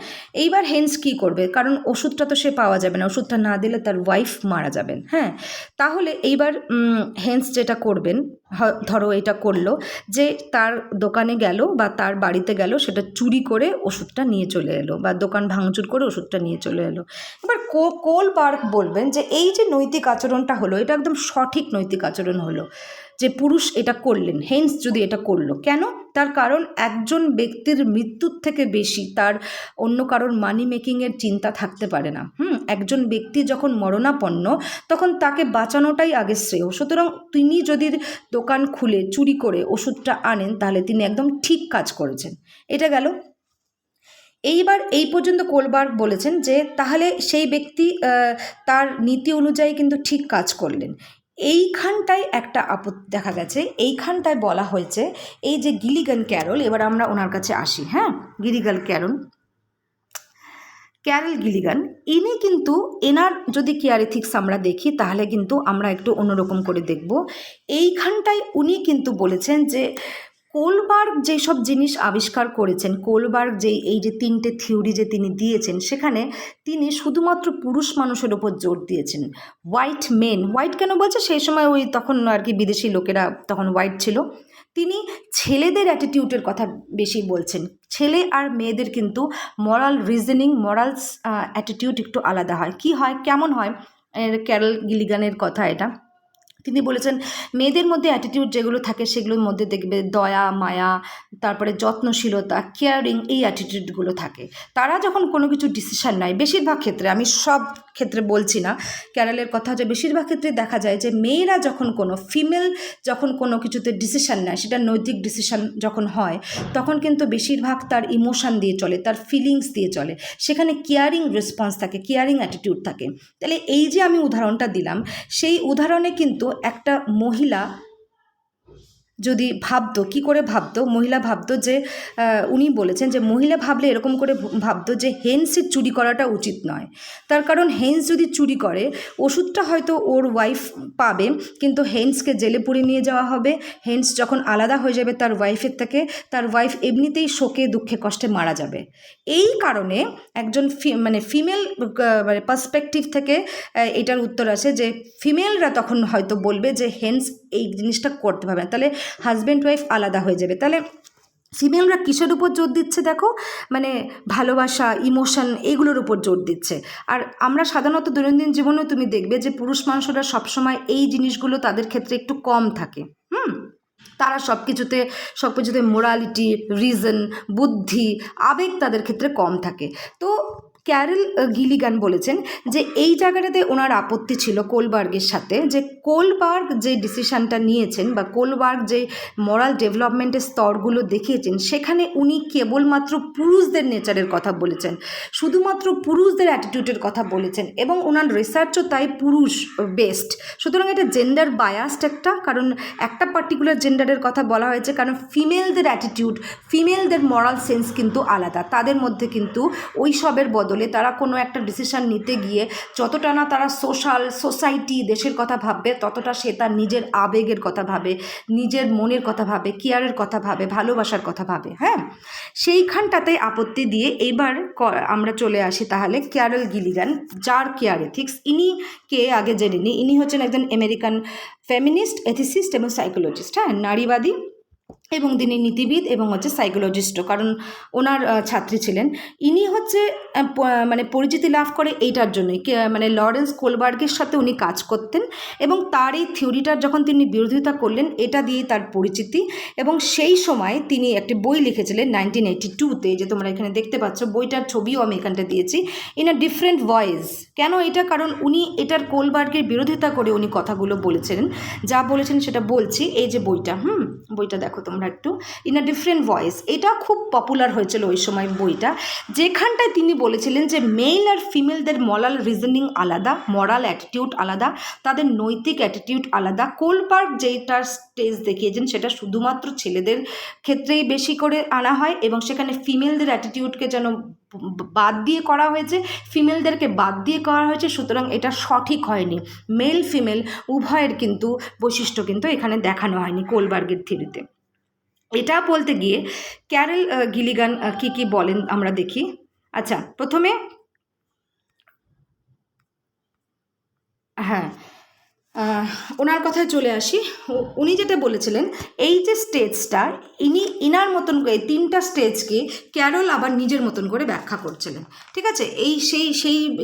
এইবার হেন্স কি করবে, কারণ ওষুধটা তো সে পাওয়া যাবে না, ওষুধটা না দিলে তার ওয়াইফ মারা যাবেন। হ্যাঁ, তাহলে এইবার হেন্স যেটা করবেন, ধরো এটা করলো যে তার দোকানে গেল বা তার বাড়িতে গেল, সেটা চুরি করে ওষুধটা নিয়ে চলে এলো, বা দোকান ভাঙচুর করে ওষুধটা নিয়ে চলে এলো। এবার কোলবার্গ বলবেন যে এই যে নৈতিক আচরণটা হলো, এটা একদম সঠিক নৈতিক আচরণ হলো যে পুরুষ এটা করলেন, হেন্স যদি এটা করলো। কেন? তার কারণ একজন ব্যক্তির মৃত্যুর থেকে বেশি তার অন্য কারোর মানি মেকিংয়ের চিন্তা থাকতে পারে না। একজন ব্যক্তি যখন মরণাপন্ন, তখন তাকে বাঁচানোটাই আগে শ্রেয়। সুতরাং তিনি যদি দোকান খুলে চুরি করে ওষুধটা আনেন, তাহলে তিনি একদম ঠিক কাজ করেছেন। এটা গেল। এইবার এই পর্যন্ত কোলবার্গ বলেছেন যে তাহলে সেই ব্যক্তি তার নীতি অনুযায়ী কিন্তু ঠিক কাজ করলেন। এইখানটায় একটা আপত্তি দেখা গেছে, এইখানটায় বলা হয়েছে এই যে গিলিগান ক্যারল, এবার আমরা ওনার কাছে আসি। হ্যাঁ, ক্যারল গিলিগান, ইনি কিন্তু, এনার যদি কেয়ার এথিক্স আমরা দেখি, তাহলে কিন্তু আমরা একটু অন্যরকম করে দেখব। এইখানটায় উনি কিন্তু বলেছেন যে কোলবার্গ যেসব জিনিস আবিষ্কার করেছেন, কোলবার্গ এই যে 3টে থিওরি যে তিনি দিয়েছেন, সেখানে তিনি শুধুমাত্র পুরুষ মানুষের ওপর জোর দিয়েছেন। হোয়াইট কেন বলছে, সেই সময় ওই তখন আর কি বিদেশি লোকেরা তখন হোয়াইট ছিল। তিনি ছেলেদের অ্যাটিটিউডের কথা বেশি বলছেন। ছেলে আর মেয়েদের কিন্তু মরাল রিজনিং, মরালস অ্যাটিটিউড একটু আলাদা হয়। কি হয়, কেমন হয়, ক্যারল গিলিগানের কথা এটা। তিনি বলেছেন মেয়েদের মধ্যে অ্যাটিটিউড যেগুলো থাকে, সেগুলোর মধ্যে দেখবে দয়া, মায়া, তারপরে যত্নশীলতা, কেয়ারিং, এই অ্যাটিটিউডগুলো থাকে। তারা যখন কোনো কিছু ডিসিশান নেয়, বেশিরভাগ ক্ষেত্রে, আমি সব ক্ষেত্রে বলছি না, ক্যারলের কথা যে বেশিরভাগ ক্ষেত্রে দেখা যায় যে মেয়েরা যখন ফিমেল যখন কোনো কিছুতে ডিসিশান নেয়, সেটা নৈতিক ডিসিশান যখন হয়, তখন কিন্তু বেশিরভাগ তার ইমোশান দিয়ে চলে, তার ফিলিংস দিয়ে চলে, সেখানে কেয়ারিং রেসপন্স থাকে, কেয়ারিং অ্যাটিটিউড থাকে। তাহলে এই যে আমি উদাহরণটা দিলাম, সেই উদাহরণে কিন্তু একটা মহিলা যদি ভাবতো, কি করে ভাবতো, মহিলা ভাবতো যে উনি বলেছেন যে মহিলা ভাবলে এরকম করে ভাবতো যে হেন্সের চুরি করাটা উচিত নয়। তার কারণ হেন্স যদি চুরি করে, ওষুধটা হয়তো ওর ওয়াইফ পাবে, কিন্তু হেন্সকে জেলে পুরে নিয়ে যাওয়া হবে। হেন্স যখন আলাদা হয়ে যাবে তার ওয়াইফের থেকে, তার ওয়াইফ এমনিতেই শোকে দুঃখে কষ্টে মারা যাবে। এই কারণে একজন ফিমেল মানে পার্সপেক্টিভ থেকে এটার উত্তর আছে যে ফিমেলরা তখন হয়তো বলবে যে হেন্স এই জিনিসটা করতে পারবে না, তাহলে হাজব্যান্ড ওয়াইফ আলাদা হয়ে যাবে। তাহলে ফিমেলরা কিসের উপর জোর দিচ্ছে দেখো, মানে ভালোবাসা, ইমোশন, এইগুলোর উপর জোর দিচ্ছে। আর আমরা সাধারণত দৈনন্দিন জীবনেও তুমি দেখবে যে পুরুষ মানুষরা সবসময় এই জিনিসগুলো তাদের ক্ষেত্রে একটু কম থাকে। তারা সব কিছুতে মোরালিটি, রিজন, বুদ্ধি, আবেগ তাদের ক্ষেত্রে কম থাকে। তো ক্যারেল গিলিগান বলেছেন যে এই জায়গাটাতে ওনার আপত্তি ছিল কোলবার্গের সাথে, যে কোলবার্গ যে ডিসিশানটা নিয়েছেন বা কোলবার্গ যে মরাল ডেভেলপমেন্টের স্তরগুলো দেখিয়েছেন সেখানে উনি কেবলমাত্র পুরুষদের নেচারের কথা বলেছেন, শুধুমাত্র পুরুষদের অ্যাটিটিউডের কথা বলেছেন এবং ওনার রিসার্চও তাই পুরুষ বেস্ট। সুতরাং এটা জেন্ডার বায়াসড একটা, কারণ একটা পার্টিকুলার জেন্ডারের কথা বলা হয়েছে, কারণ ফিমেলদের অ্যাটিটিউড, ফিমেলদের মরাল সেন্স কিন্তু আলাদা, তাদের মধ্যে কিন্তু ওই সবের বদলে তারা কোনো একটা ডিসিশন নিতে গিয়ে যতটা না তারা সোসাইটি দেশের কথা ভাববে, ততটা সে তার নিজের আবেগের কথা ভাবে, নিজের মনের কথা ভাবে, কেয়ারের কথা ভাবে, ভালোবাসার কথা ভাবে। হ্যাঁ, সেইখানটাতে আপত্তি দিয়ে এইবার আমরা চলে আসি তাহলে ক্যারেল গিলিগান, যার কেয়ার এথিক্স। ইনি কে আগে জেনে নিই। ইনি হচ্ছেন একজন আমেরিকান ফেমিনিস্ট, এথিসিস্ট এবং সাইকোলজিস্ট। হ্যাঁ, নারীবাদী এবং তিনি নীতিবিদ এবং হচ্ছে সাইকোলজিস্টও, কারণ ওনার ছাত্রী ছিলেন। ইনি হচ্ছে মানে পরিচিতি লাভ করে এইটার জন্যই, মানে লরেন্স কোলবার্গের সাথে উনি কাজ করতেন এবং তার এই থিওরিটার যখন তিনি বিরোধিতা করলেন, এটা দিয়েই তার পরিচিতি। এবং সেই সময় তিনি একটি বই লিখেছিলেন 1982-তে, যে তোমরা এখানে দেখতে পাচ্ছ, বইটার ছবিও আমি এখানটা দিয়েছি, ইন আ ডিফারেন্ট ভয়েস। কেন এটা? কারণ উনি এটার কোলবার্গের বিরোধিতা করে উনি কথাগুলো বলেছিলেন, যা বলেছেন সেটা বলছি। এই যে বইটা, বইটা দেখো তোমরা একটু, ইন আ ডিফারেন্ট ভয়েস, এটা খুব পপুলার হয়েছিল ওই সময় বইটা, যেখানটায় তিনি বলেছিলেন যে মেল আর ফিমেলদের মরাল রিজনিং আলাদা, মরাল অ্যাটিটিউড আলাদা, তাদের নৈতিক অ্যাটিটিউড আলাদা। কোলবার্গ যেটার স্টেজ দেখিয়েছেন সেটা শুধুমাত্র ছেলেদের ক্ষেত্রেই বেশি করে আনা হয় এবং সেখানে ফিমেলদের অ্যাটিটিউডকে যেন বাদ দিয়ে করা হয়েছে, ফিমেলদেরকে বাদ দিয়ে করা হয়েছে। সুতরাং এটা সঠিক হয়নি, মেল ফিমেল উভয়ের কিন্তু বৈশিষ্ট্য কিন্তু এখানে দেখানো হয়নি কোলবার্গের থিওরিতে। এটা বলতে গিয়ে ক্যারেল গিলিগান কি কি বলেন আমরা দেখি। আচ্ছা, প্রথমে হ্যাঁ, ওনার কথায় চলে আসি। উনি যেটা বলেছিলেন, এই যে স্টেজটা, ইনার মতন করে তিনটা স্টেজকে ক্যারল আবার নিজের মতন করে ব্যাখ্যা করছিলেন। ঠিক আছে,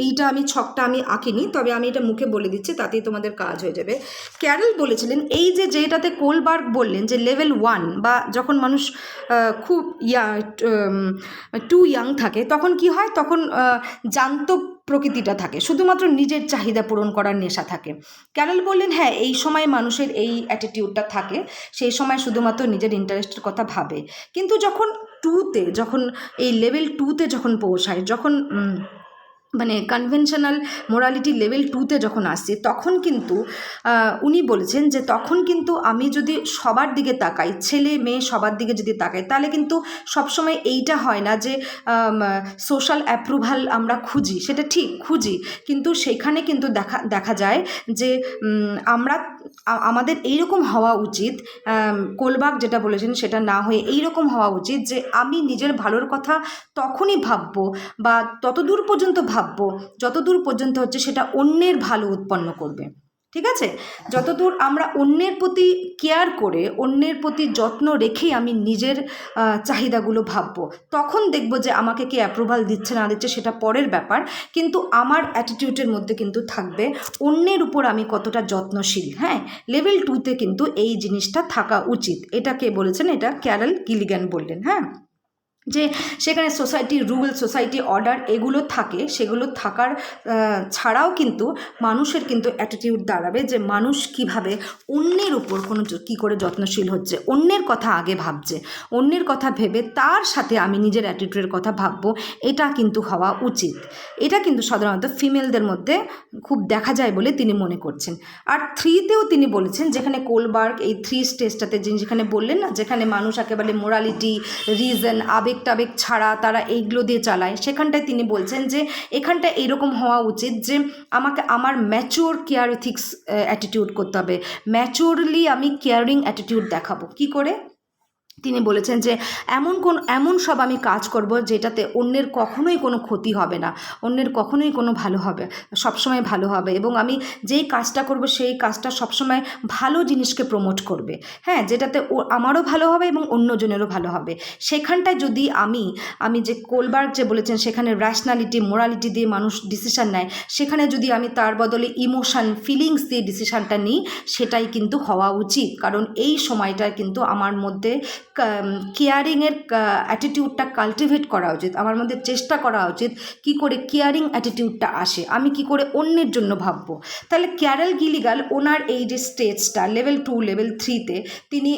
এইটা আমি ছকটা আমি আঁকিনি, তবে আমি এটা মুখে বলে দিচ্ছি, তাতেই তোমাদের কাজ হয়ে যাবে। ক্যারল বলেছিলেন এই যেটাতে কোলবার্গ বললেন যে লেভেল 1 বা যখন মানুষ খুব টু ইয়াং থাকে, তখন কি হয়, তখন জান্ত প্রকৃতিটা থাকে, শুধুমাত্র নিজের চাহিদা পূরণ করার নেশা থাকে। ক্যারল বললেন হ্যাঁ, এই সময় মানুষের এই অ্যাটিটিউডটা থাকে, সেই সময় শুধুমাত্র নিজের ইন্টারেস্টের কথা ভাবে। কিন্তু যখন এই লেভেল 2-তে যখন পৌঁছায়, যখন মানে কনভেনশনাল মোরালিটি লেভেল 2-তে যখন আসছে, তখন কিন্তু উনি বলেছেন যে তখন কিন্তু আমি যদি সবার দিকে তাকাই, ছেলে মেয়ে সবার দিকে যদি তাকাই, তাহলে কিন্তু সবসময় এইটা হয় না যে সোশ্যাল অ্যাপ্রুভাল আমরা খুঁজি, সেটা ঠিক খুঁজি, কিন্তু সেখানে কিন্তু দেখা যায় যে আমাদের এইরকম হওয়া উচিত, কোলবার্গ যেটা বলেছেন সেটা না হয়ে এইরকম হওয়া উচিত যে আমি নিজের ভালোর কথা তখনই ভাববো বা ততদূর পর্যন্ত ভাববো যতদূর পর্যন্ত হচ্ছে সেটা অন্যের ভালো উৎপন্ন করবে। ঠিক আছে, যতদূর আমরা অন্যের প্রতি কেয়ার করে, অন্যের প্রতি যত্ন রেখেই আমি নিজের চাহিদাগুলো ভাববো, তখন দেখব যে আমাকে কে অ্যাপ্রুভাল দিচ্ছে না দিচ্ছে সেটা পরের ব্যাপার, কিন্তু আমার অ্যাটিটিউডের মধ্যে কিন্তু থাকবে অন্যের উপর আমি কতটা যত্নশীল। হ্যাঁ, লেভেল 2-তে কিন্তু এই জিনিসটা থাকা উচিত। এটা কে বলেছেন? এটা ক্যারল গিলিগান বললেন। হ্যাঁ, যে সেখানে সোসাইটির রুল, সোসাইটি অর্ডার এগুলো থাকে, সেগুলো থাকার ছাড়াও কিন্তু মানুষের কিন্তু অ্যাটিটিউড দাঁড়াবে যে মানুষ কিভাবে অন্যের উপর কী করে যত্নশীল হচ্ছে, অন্যের কথা আগে ভাবছে, অন্যের কথা ভেবে তার সাথে আমি নিজের অ্যাটিটিউডের কথা ভাববো, এটা কিন্তু হওয়া উচিত। এটা কিন্তু সাধারণত ফিমেলদের মধ্যে খুব দেখা যায় বলে তিনি মনে করছেন। আর 3-তেও তিনি বলেছেন, যেখানে কোলবার্গ এই 3 স্টেজটাতে যেখানে বললেন না, যেখানে মানুষ একেবারে মোরালিটি, রিজন, আবেগ টাবেগ ছাড়া তারা এইগুলো দিয়ে চালায়, সেখানটায় তিনি বলছেন যে এখানটা এরকম হওয়া উচিত যে আমাকে আমার ম্যাচিওর কেয়ার এথিক্স অ্যাটিটিউড করতে হবে, ম্যাচিওরলি আমি কেয়ারিং অ্যাটিটিউড দেখাবো। কি করে? তিনি বলেছেন যে এমন সব আমি কাজ করব যেটাতে অন্যের কখনোই কোনো ক্ষতি হবে না, অন্যের কখনোই কোনো ভালো হবে, সবসময় ভালো হবে, এবং আমি যেই কাজটা করব সেই কাজটা সবসময় ভালো জিনিসকে প্রমোট করবে। হ্যাঁ, যেটাতে আমারও ভালো হবে এবং অন্যজনেরও ভালো হবে। সেখানটায় যদি আমি যে কোলবার্গ যে বলেছেন সেখানে র্যাশনালিটি, মোরালিটি দিয়ে মানুষ ডিসিশান নেয়, সেখানে যদি আমি তার বদলে ইমোশন, ফিলিংস দিয়ে ডিসিশানটা নিই, সেটাই কিন্তু হওয়া উচিত। কারণ এই সময়টায় কিন্তু আমার মধ্যে কেয়ারিংয়ের অ্যাটিটিউডটা কাল্টিভেট করা উচিত, আমার মধ্যে চেষ্টা করা উচিত কি করে কেয়ারিং অ্যাটিটিউডটা আসে, আমি কি করে অন্যের জন্য ভাববো। তাহলে ক্যারেল গিলিগান ওনার এই যে স্টেজটা লেভেল 2 লেভেল 3-তে তিনি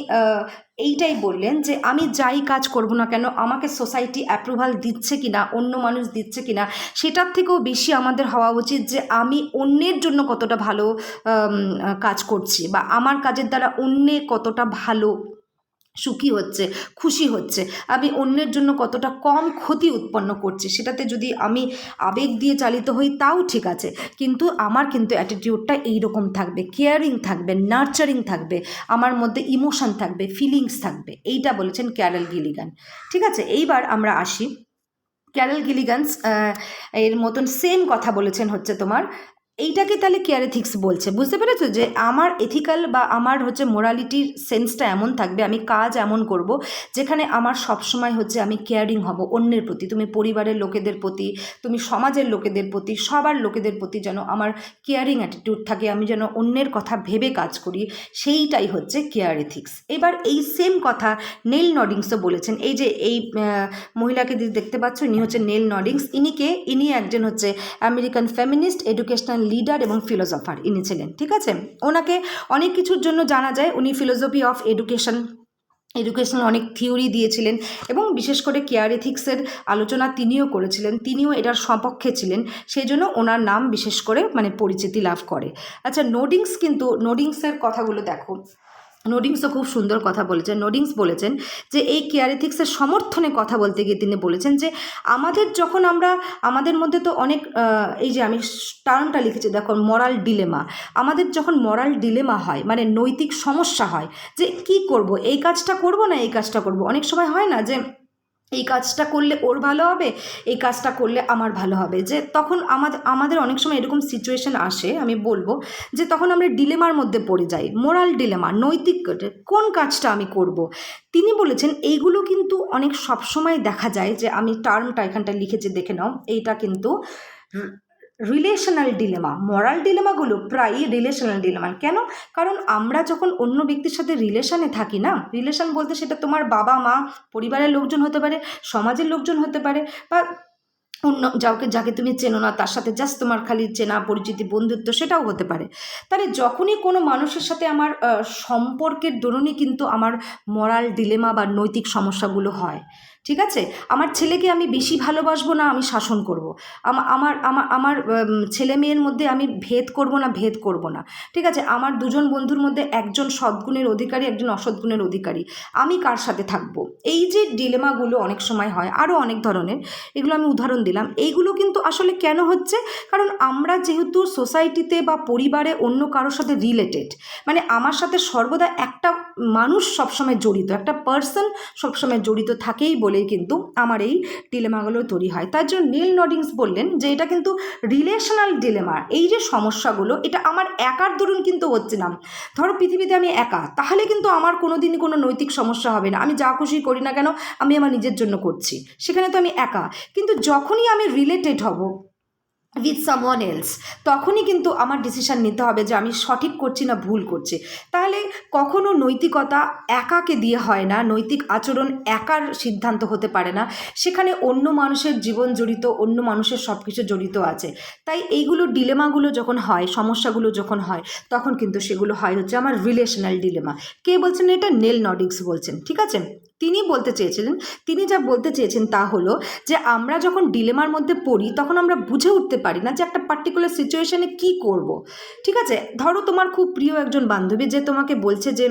এইটাই বললেন যে আমি যাই কাজ করব না কেন আমাকে সোসাইটি অ্যাপ্রুভাল দিচ্ছে কিনা, অন্য মানুষ দিচ্ছে কিনা, সেটার থেকেও বেশি আমাদের হওয়া উচিত যে আমি অন্যের জন্য কতটা ভালো কাজ করছি, বা আমার কাজের দ্বারা অন্যে কতটা ভালো সুখী হচ্ছে, খুশি হচ্ছে, আমি অন্যের জন্য কতটা কম ক্ষতি উৎপন্ন করছি। সেটাতে যদি আমি আবেগ দিয়ে চালিত হই তাও ঠিক আছে, কিন্তু আমার কিন্তু অ্যাটিটিউডটা এইরকম থাকবে, কেয়ারিং থাকবে, নার্চারিং থাকবে, আমার মধ্যে ইমোশন থাকবে, ফিলিংস থাকবে। এইটা বলেছেন ক্যারেল গিলিগান। ঠিক আছে, এইবার আমরা আসি ক্যারেল গিলিগানস এর মতন সেম কথা বলেছেন হচ্ছে তোমার এইটাকে তাহলে কেয়ার এথিক্স বলছে। বুঝতে পেরেছো যে আমার এথিক্যাল বা আমার হচ্ছে মোরালিটির সেন্সটা এমন থাকবে, আমি কাজ এমন করব যেখানে আমার সবসময় হচ্ছে আমি কেয়ারিং হব অন্যের প্রতি, তুমি পরিবারের লোকেদের প্রতি, তুমি সমাজের লোকেদের প্রতি, সবার লোকেদের প্রতি যেন আমার কেয়ারিং অ্যাটিটিউড থাকে, আমি যেন অন্যের কথা ভেবে কাজ করি, সেইটাই হচ্ছে কেয়ার এথিক্স। এবার এই সেম কথা নেল নডিংসও বলেছেন। এই যে এই মহিলাকে দেখতে পাচ্ছ, ইনি হচ্ছে নেল নডিংস। ইনি একজন হচ্ছে আমেরিকান ফেমিনিস্ট, এডুকেশনাল লিডার এবং ফিলোসফার ইনি ছিলেন। ঠিক আছে, ওনাকে অনেক কিছুর জন্য জানা যায়, উনি ফিলোসফি অফ এডুকেশনাল অনেক থিওরি দিয়েছিলেন এবং বিশেষ করে কেয়ার এথিক্সের আলোচনা তিনিও করেছিলেন, তিনিও এটার সপক্ষে ছিলেন, সেই জন্য ওনার নাম বিশেষ করে মানে পরিচিতি লাভ করে। আচ্ছা, নোডিংসের কথাগুলো দেখো, নোডিংসও খুব সুন্দর কথা বলেছেন। নোডিংস বলেছেন যে এই কেয়ার এথিক্সের সমর্থনে কথা বলতে গিয়ে তিনি বলেছেন যে আমাদের মধ্যে তো অনেক এই যে আমি টার্মটা লিখেছি দেখো, মরাল ডিলেমা, আমাদের যখন মরাল ডিলেমা হয় মানে নৈতিক সমস্যা হয় যে কি করব, এই কাজটা করব না এই কাজটা করব, অনেক সময় হয় না যে এই কাজটা করলে ওর ভালো হবে, এই কাজটা করলে আমার ভালো হবে, যে তখন আমাদের অনেক সময় এরকম সিচুয়েশন আসে, আমি বলবো যে তখন আমরা ডিলেমার মধ্যে পড়ে যাই, মোরাল ডিলেমা, নৈতিক কোন কাজটা আমি করব। তিনি বলেছেন এইগুলো কিন্তু অনেক সবসময় দেখা যায় যে আমি টার্মটা এখানটা লিখেছি দেখে নাও, এইটা কিন্তু রিলেশনাল ডিলেমা। মরাল ডিলেমাগুলো প্রায়ই রিলেশনাল ডিলেমা। কেন? কারণ আমরা যখন অন্য ব্যক্তির সাথে রিলেশনে থাকি না, রিলেশন বলতে সেটা তোমার বাবা মা, পরিবারের লোকজন হতে পারে, সমাজের লোকজন হতে পারে, বা অন্য যাকে তুমি চেনো না তার সাথে জাস্ট তোমার খালি চেনা পরিচিতি বন্ধুত্ব সেটাও হতে পারে। তাহলে যখনই কোনো মানুষের সাথে আমার সম্পর্কের দরুনই কিন্তু আমার মরাল ডিলেমা বা নৈতিক সমস্যাগুলো হয়। ঠিক আছে, আমার ছেলেকে আমি বেশি ভালোবাসবো না আমি শাসন করব, আমার আমার আমার ছেলে মেয়ের মধ্যে আমি ভেদ করব না। ঠিক আছে, আমার দুজন বন্ধুর মধ্যে একজন সদ্গুণের অধিকারী একজন অসদ্গুণের অধিকারী, আমি কার সাথে থাকবো, এই যে ডিলেমাগুলো অনেক সময় হয়, আরও অনেক ধরনের, এগুলো আমি উদাহরণ দিলাম। এইগুলো কিন্তু আসলে কেন হচ্ছে, কারণ আমরা যেহেতু সোসাইটিতে বা পরিবারে অন্য কারোর সাথে রিলেটেড, মানে আমার সাথে সর্বদা একটা মানুষ সবসময় জড়িত, একটা পার্সন সবসময় জড়িত থাকেই বলেই কিন্তু আমার এই ডিলেমাগুলো তৈরি হয়। তার জন্য নেল নডিংস বললেন যে এটা কিন্তু রিলেশনাল ডিলেমা, এই যে সমস্যাগুলো এটা আমার একার দরুন কিন্তু হচ্ছে না। ধরো পৃথিবীতে আমি একা, তাহলে কিন্তু আমার কোনোদিনই কোনো নৈতিক সমস্যা হবে না, আমি যা খুশি করি না কেন আমি আমার নিজের জন্য করছি, সেখানে তো আমি একা। কিন্তু যখনই আমি রিলেটেড হব উইথ সামওয়ান এলস, তখনই কিন্তু আমার ডিসিশান নিতে হবে যে আমি সঠিক করছি না ভুল করছি। তাহলে কখনো নৈতিকতা একাকে দিয়ে হয় না, নৈতিক আচরণ একার সিদ্ধান্ত হতে পারে না, সেখানে অন্য মানুষের জীবন জড়িত, অন্য মানুষের সব কিছু জড়িত আছে। তাই এইগুলো ডিলেমাগুলো যখন হয়, সমস্যাগুলো যখন হয়, তখন কিন্তু সেগুলো হয় হচ্ছে আমার রিলেশনাল ডিলেমা। কে বলছেন এটা? নেল নডিংস বলছেন। ঠিক আছে, তিনি যা বলতে চেয়েছেন তা হলো যে আমরা যখন ডিলেমার মধ্যে পড়ি তখন আমরা বুঝে উঠতে পারি না যে একটা পার্টিকুলার সিচুয়েশনে কি করব। ঠিক আছে, ধরো তোমার খুব প্রিয় একজন বান্ধবী যে তোমাকে বলছে যে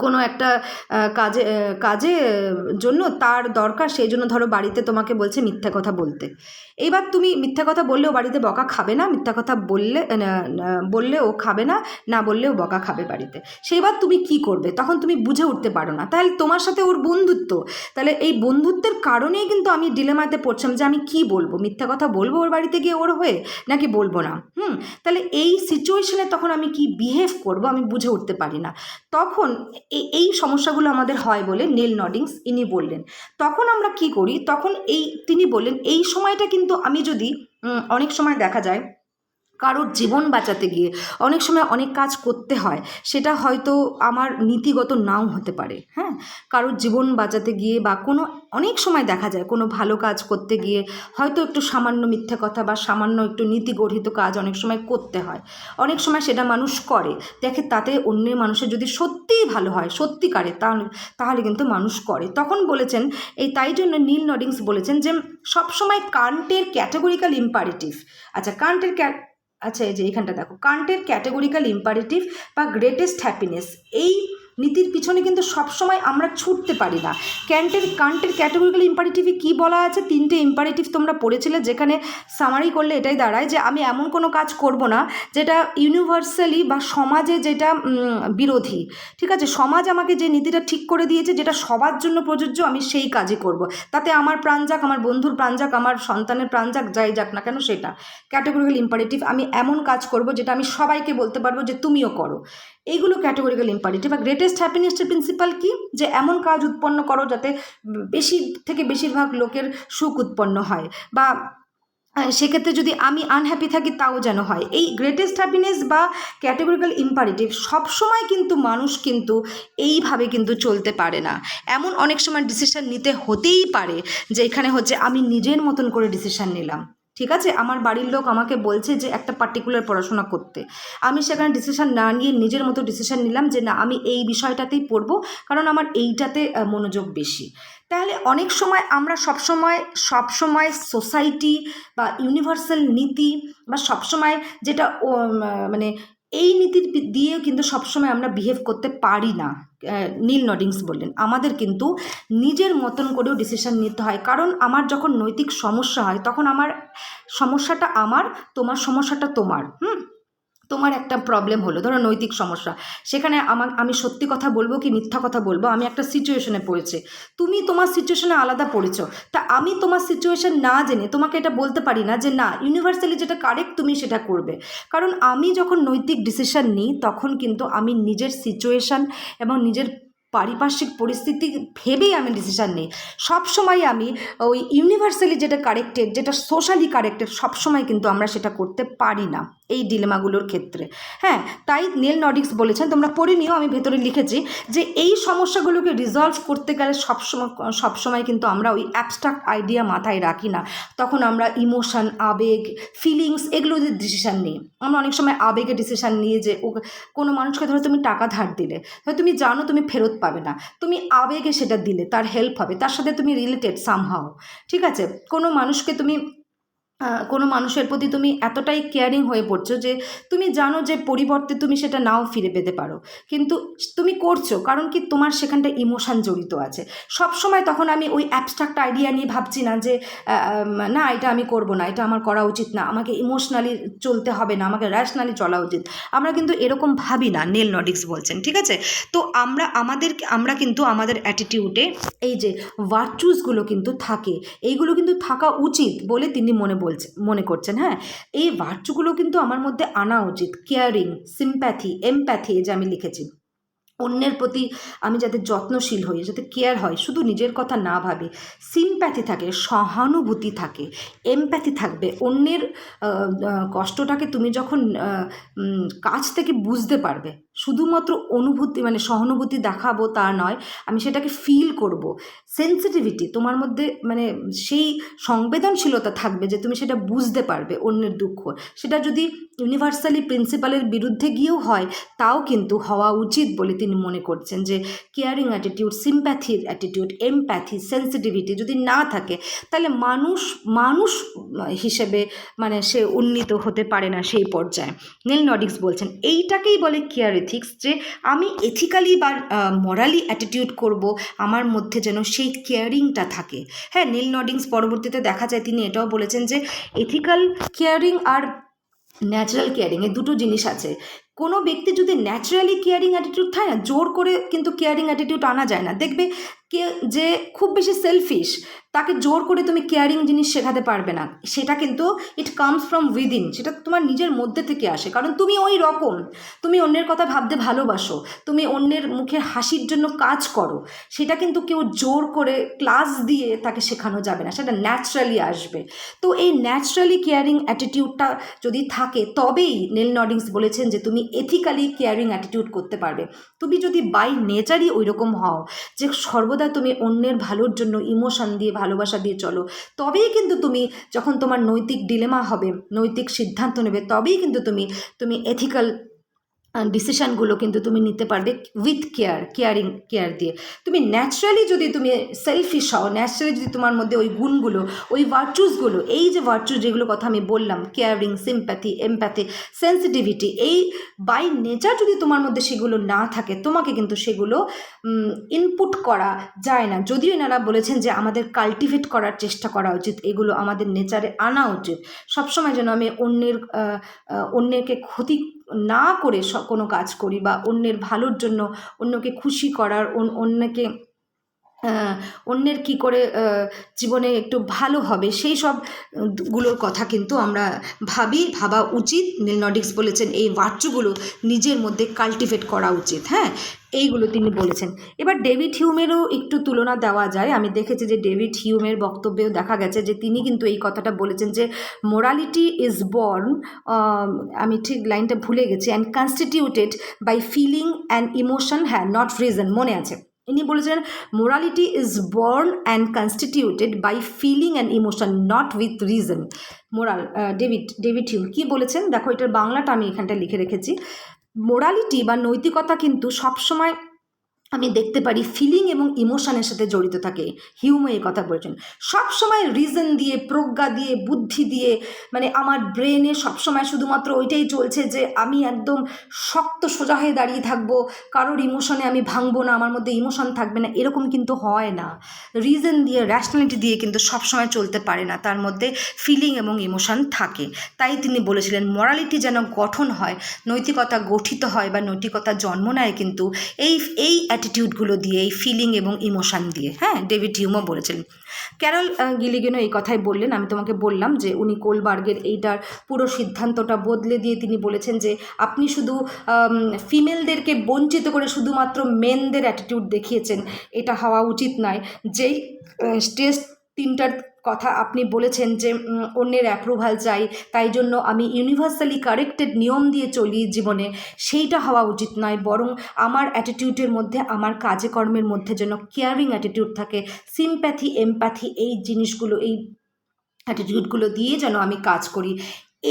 কোনো একটা কাজে জন্য তার দরকার, সেই জন্য ধরো বাড়িতে তোমাকে বলছে মিথ্যা কথা বলতে। এইবার তুমি মিথ্যা কথা বললেও বাড়িতে বকা খাবে না, মিথ্যা কথা বললেও খাবে না, না বললেও বকা খাবে বাড়িতে। সেইবার তুমি কি করবে? তখন তুমি বুঝে উঠতে পারো না, তাহলে তোমার সাথে ওর বন্ধুত্ব, তাহলে এই বন্ধুত্বের কারণেই কিন্তু আমি ডিলেমাতে পড়ছিলাম যে আমি কি বলবো, মিথ্যা কথা বলবো ওর বাড়িতে গিয়ে ওর হয়ে, নাকি বলবো না। তাহলে এই সিচুয়েশনে তখন আমি কি বিহেভ করব আমি বুঝে উঠতে পারি না। তখন এই সমস্যাগুলো আমাদের হয় বলে নেল নডিংস ইনি বললেন। তখন আমরা কি করি, তখন তিনি বললেন এই সময়টা কিন্তু আমি যদি অনেক সময় দেখা যায় কারোর জীবন বাঁচাতে গিয়ে অনেক সময় অনেক কাজ করতে হয়, সেটা হয়তো আমার নীতিগত নাও হতে পারে। হ্যাঁ, কারোর জীবন বাঁচাতে গিয়ে বা কোনো অনেক সময় দেখা যায় কোনো ভালো কাজ করতে গিয়ে হয়তো একটু সামান্য মিথ্যে কথা বা সামান্য একটু নীতিগর্হিত কাজ অনেক সময় করতে হয়। অনেক সময় সেটা মানুষ করে, দেখে তাতে অন্যের মানুষের যদি সত্যিই ভালো হয় সত্যিকারে, তাহলে তাহলে কিন্তু মানুষ করে। তখন বলেছেন তাই জন্য নীল নডিংস বলেছেন যে সবসময় কান্টের ক্যাটেগরিক্যাল ইম্পারেটিভ, আচ্ছা কান্টের আচ্ছা এই যে এইখানটা দেখো, কান্টের ক্যাটেগরিক্যাল ইম্পারেটিভ বা গ্রেটেস্ট হ্যাপিনেস, এই নীতির পিছনে কিন্তু সবসময় আমরা ছুটতে পারি না। কান্টের ক্যাটেগরিক্যাল ইম্পারেটিভে কী বলা আছে, 3টে ইম্পারেটিভ তোমরা পড়েছিলে, যেখানে সামারি করলে এটাই দাঁড়ায় যে আমি এমন কোনো কাজ করব না যেটা ইউনিভার্সালি বা সমাজে যেটা বিরোধী। ঠিক আছে, সমাজ আমাকে যে নীতিটা ঠিক করে দিয়েছে যেটা সবার জন্য প্রযোজ্য, আমি সেই কাজই করব, তাতে আমার প্রাণ যাক, আমার বন্ধুর প্রাণ যাক, আমার সন্তানের প্রাণ যাক, যাই যাক না কেন সেটা ক্যাটেগরিক্যাল ইম্পারেটিভ। আমি এমন কাজ করব যেটা আমি সবাইকে বলতে পারবো যে তুমিও করো, এইগুলো ক্যাটেগরিক্যাল ইম্পারেটিভ। আর গ্রেটেস্ট হ্যাপিনেসের প্রিন্সিপাল কি, যে এমন কাজ উৎপন্ন করো যাতে বেশি থেকে বেশিরভাগ লোকের সুখ উৎপন্ন হয়, বা সেক্ষেত্রে যদি আমি আনহ্যাপি থাকি তাও যেন হয়। এই গ্রেটেস্ট হ্যাপিনেস বা ক্যাটেগরিক্যাল ইম্পারেটিভ সবসময় কিন্তু মানুষ কিন্তু এইভাবে কিন্তু চলতে পারে না। এমন অনেক সময় ডিসিশন নিতে হতেই পারে যে এখানে হচ্ছে আমি নিজের মতন করে ডিসিশন নিলাম। ঠিক আছে, আমার বাড়ির লোক আমাকে বলছে যে একটা পার্টিকুলার পড়াশোনা করতে, আমি সেখানে ডিসিশন না নিয়ে নিজের মতো ডিসিশন নিলাম যে না আমি এই বিষয়টাতেই পড়বো, কারণ আমার এইটাতে মনোযোগ বেশি। তাহলে অনেক সময় আমরা সবসময় সোসাইটি বা ইউনিভার্সাল নীতি বা সবসময় যেটা মানে এই নীতির দিয়ে কিন্তু সবসময় আমরা বিহেভ করতে পারি না। নীল নডিংস বললেন আমাদের কিন্তু নিজের মতন করেও ডিসিশন নিতে হয়, কারণ আমার যখন নৈতিক সমস্যা হয় তখন আমার সমস্যাটা আমার, তোমার সমস্যাটা তোমার। তোমার একটা প্রবলেম হলো, ধরো নৈতিক সমস্যা, সেখানে আমি সত্যি কথা বলবো কি মিথ্যা কথা বলবো, আমি একটা সিচুয়েশনে পড়েছি, তুমি তোমার সিচুয়েশনে আলাদা পড়েছো, তা আমি তোমার সিচুয়েশন না জেনে তোমাকে এটা বলতে পারি না যে না ইউনিভার্সালি যেটা কারেক্ট তুমি সেটা করবে। কারণ আমি যখন নৈতিক ডিসিশন নিই তখন কিন্তু আমি নিজের সিচুয়েশন এবং নিজের পারিপার্শ্বিক পরিস্থিতি ভেবেই আমি ডিসিশান নিই। সবসময় আমি ওই ইউনিভার্সালি যেটা কারেক্টেড, যেটা সোশ্যালি কারেক্টেড, সবসময় কিন্তু আমরা সেটা করতে পারি না এই ডিলেমাগুলোর ক্ষেত্রে। হ্যাঁ, তাই নীল নডিংস বলেছেন, তোমরা পড়ে নিও, আমি ভেতরে লিখেছি যে এই সমস্যাগুলোকে রিজলভ করতে গেলে সবসময় কিন্তু আমরা ওই অ্যাবস্ট্রাক্ট আইডিয়া মাথায় রাখি না, তখন আমরা ইমোশন, আবেগ, ফিলিংস এগুলো দিয়ে ডিসিশান নিই। আমরা অনেক সময় আবেগে ডিসিশান নিয়ে যে কোনো মানুষকে ধরো তুমি টাকা ধার দিলে, হয়তো তুমি জানো তুমি ফেরত পাবে না, তুমি আবেগে সেটা দিলে, তার হেল্প হবে, তার সাথে তুমি রিলেটেড সামহাও। ঠিক আছে, কোনো মানুষের প্রতি তুমি এতটাই কেয়ারিং হয়ে পড়ছো যে তুমি জানো যে পরিবর্তে তুমি সেটা নাও ফিরে পেতে পারো, কিন্তু তুমি করছো কারণ কি তোমার সেখানটা ইমোশান জড়িত আছে। সবসময় তখন আমি ওই অ্যাবস্ট্রাক্ট আইডিয়া নিয়ে ভাবছি না যে না এটা আমি করব না, এটা আমার করা উচিত না, আমাকে ইমোশনালি চলতে হবে না, আমাকে র্যাশনালি চলা উচিত। আমরা কিন্তু এরকম ভাবি না, নীল নডিংস বলছেন। ঠিক আছে, তো আমরা কিন্তু আমাদের অ্যাটিটিউডে এই যে ভার্চুসগুলো কিন্তু থাকে, এইগুলো কিন্তু থাকা উচিত বলে তিনি মনে করছেন। হ্যাঁ, এই ভার্চুগুলো কিন্তু আমার মধ্যে আনা উচিত, কেয়ারিং, সিম্প্যাথি, এমপ্যাথি, যে আমি লিখেছি, অন্যের প্রতি আমি যাতে যত্নশীল হই, যাতে কেয়ার হয়, শুধু নিজের কথা না ভাবি, সিম্প্যাথি থাকে, সহানুভূতি থাকে, এমপ্যাথি থাকবে, অন্যের কষ্টটাকে তুমি যখন কাছ থেকে বুঝতে পারবে, শুধুমাত্র অনুভূতি মানে সহানুভূতি দেখাবো তা নয়, আমি সেটাকে ফিল করব, সেন্সিটিভিটি তোমার মধ্যে মানে সেই সংবেদনশীলতা থাকবে যে তুমি সেটা বুঝতে পারবে অন্যের দুঃখ। সেটা যদি ইউনিভার্সালি প্রিন্সিপালের বিরুদ্ধে গিয়েও হয় তাও কিন্তু হওয়া উচিত বলে তিনি মনে করছেন, যে কেয়ারিং অ্যাটিটিউড, সিম্প্যাথির অ্যাটিটিউড, এমপ্যাথি, সেন্সিটিভিটি যদি না থাকে তাহলে মানুষ হিসেবে মানে সে উন্নীত হতে পারে না সেই পর্যায়ে। নীল নডিংস বলছেন এইটাকেই বলে কেয়ার এথিক্স, যে আমি এথিক্যালি বা মরালি অ্যাটিটিউড করব, আমার মধ্যে যেন সেই কেয়ারিংটা থাকে। হ্যাঁ, নীল নডিংস পরবর্তীতে দেখা যায় তিনি এটাও বলেছেন যে এথিক্যাল কেয়ারিং আর ন্যাচারাল কেয়ারিং এর দুটো জিনিস আছে। কোনো ব্যক্তি যদি ন্যাচারালি কেয়ারিং অ্যাটিটিউড থাকে না, জোর করে কিন্তু কেয়ারিং অ্যাটিটিউড আনা যায় না। দেখবে কে যে খুব বেশি সেলফিশ, তাকে জোর করে তুমি কেয়ারিং জিনিস শেখাতে পারবে না। সেটা কিন্তু ইট কামস ফ্রম উইদিন, সেটা তোমার নিজের মধ্যে থেকে আসে, কারণ তুমি ওই রকম, তুমি অন্যের কথা ভাবতে ভালোবাসো, তুমি অন্যের মুখের হাসির জন্য কাজ করো। সেটা কিন্তু কেউ জোর করে ক্লাস দিয়ে তাকে শেখানো যাবে না, সেটা ন্যাচারালি আসবে। তো এই ন্যাচারালি কেয়ারিং অ্যাটিটিউডটা যদি থাকে, তবেই নেল নডিংস বলেছেন যে তুমি এথিক্যালি কেয়ারিং অ্যাটিটিউড করতে পারবে। তুমি যদি বাই নেচারই ওই রকম হও যে সর্বদা তুমি অন্যের ভালোর জন্য ইমোশন দিয়ে, ভালোবাসা দিয়ে চলো, তবেই কিন্তু তুমি, যখন তোমার নৈতিক ডিলেমা হবে, নৈতিক সিদ্ধান্ত নেবে, তবেই কিন্তু তুমি এথিক্যাল ডিসিশানগুলো কিন্তু তুমি নিতে পারবে উইথ কেয়ার দিয়ে। তুমি ন্যাচারালি যদি তুমি সেলফিশ হও, ন্যাচারালি যদি তোমার মধ্যে ওই গুণগুলো, ওই ভার্চুসগুলো, এই যে ভার্চুস যেগুলো কথা আমি বললাম, কেয়ারিং, সিম্প্যাথি, এমপ্যাথি, সেন্সিটিভিটি, এই বাই নেচার যদি তোমার মধ্যে সেগুলো না থাকে, তোমাকে কিন্তু সেগুলো ইনপুট করা যায় না। যদিও এনারা বলেছেন যে আমাদের কাল্টিভেট করার চেষ্টা করা উচিত, এগুলো আমাদের নেচারে আনা উচিত। সবসময় যেন আমি অন্যকে ক্ষতি না করে কোনো কাজ করি, বা অন্যের ভালোর জন্য, অন্যকে খুশি করার, অন্যের কী করে জীবনে একটু ভালো হবে, সেই সব গুলোর কথা কিন্তু আমরা ভাবা উচিত। নেল নডিংস বলেছেন এই ভার্চুগুলো নিজের মধ্যে কাল্টিভেট করা উচিত। হ্যাঁ, এইগুলো তিনি বলেছেন। এবার ডেভিড হিউমেরও একটু তুলনা দেওয়া যায়। আমি দেখেছি যে ডেভিড হিউমের বক্তব্যেও দেখা গেছে যে তিনি কিন্তু এই কথাটা বলেছেন যে মোরালিটি ইজ বর্ন, আমি ঠিক লাইনটা ভুলে গেছি, and constituted by feeling and emotion, হ্যাঁ, নট রিজন, মনে আছে। ইনি বলেছেন morality is born and constituted by feeling and emotion, not with reason. David Hume কী বলেছেন দেখো, এটার বাংলাটা আমি এখানটা লিখে রেখেছি। মোরালিটি বা নৈতিকতা কিন্তু সবসময় আমি দেখতে পারি ফিলিং এবং ইমোশনের সাথে জড়িত থাকে। হিউমে এই কথা বলেছেন, সবসময় রিজন দিয়ে, প্রজ্ঞা দিয়ে, বুদ্ধি দিয়ে, মানে আমার ব্রেনে সবসময় শুধুমাত্র ওইটাই চলছে যে আমি একদম শক্ত সোজা হয়ে দাঁড়িয়ে থাকবো, কারোর ইমোশনে আমি ভাঙবো না, আমার মধ্যে ইমোশন থাকবে না, এরকম কিন্তু হয় না। রিজন দিয়ে, র্যাশনালিটি দিয়ে কিন্তু সবসময় চলতে পারে না, তার মধ্যে ফিলিং এবং ইমোশন থাকে। তাই তিনি বলেছিলেন মরালিটি যেন গঠন হয়, নৈতিকতা গঠিত হয় বা নৈতিকতা জন্ম নেয় কিন্তু এই অ্যাটিটিউডগুলো দিয়ে, এই ফিলিং এবং ইমোশান দিয়ে। হ্যাঁ, ডেভিড হিউমও বলেছিলেন। ক্যারল গিলিগেনও এই কথাই বললেন। আমি তোমাকে বললাম যে উনি কোলবার্গের এইটার পুরো সিদ্ধান্তটা বদলে দিয়ে তিনি বলেছেন যে আপনি শুধু ফিমেলদেরকে বঞ্চিত করে শুধুমাত্র মেনদের অ্যাটিটিউড দেখিয়েছেন, এটা হওয়া উচিত নয়। যেই স্টেজ তিনটার কথা আপনি বলেছেন যে অন্যের অ্যাপ্রুভাল চাই, তাই জন্য আমি ইউনিভার্সালি কারেক্টেড নিয়ম দিয়ে চলি জীবনে, সেইটা হওয়া উচিত নয়। বরং আমার অ্যাটিটিউডের মধ্যে, আমার কাজে কর্মের মধ্যে যেন কেয়ারিং অ্যাটিটিউড থাকে, সিম্প্যাথি, এমপ্যাথি, এই জিনিসগুলো, এই অ্যাটিটিউডগুলো দিয়ে যেন আমি কাজ করি।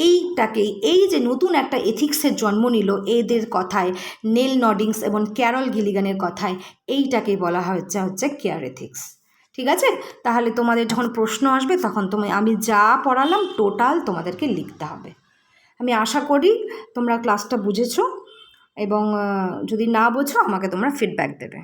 এইটাকেই, এই যে নতুন একটা এথিক্সের জন্ম নিল এদের কথায়, নেল নডিংস এবং ক্যারল গিলিগানের কথায়, এইটাকেই বলা হচ্ছে কেয়ার এথিক্স। ঠিক আছে, তাহলে তোমাদের যখন প্রশ্ন আসবে তখন আমি যা পড়ালাম টোটাল তোমাদেরকে লিখতে হবে। আমি আশা করি তোমরা ক্লাসটা বুঝেছো, এবং যদি না বোঝো আমাকে তোমরা ফিডব্যাক দেবে।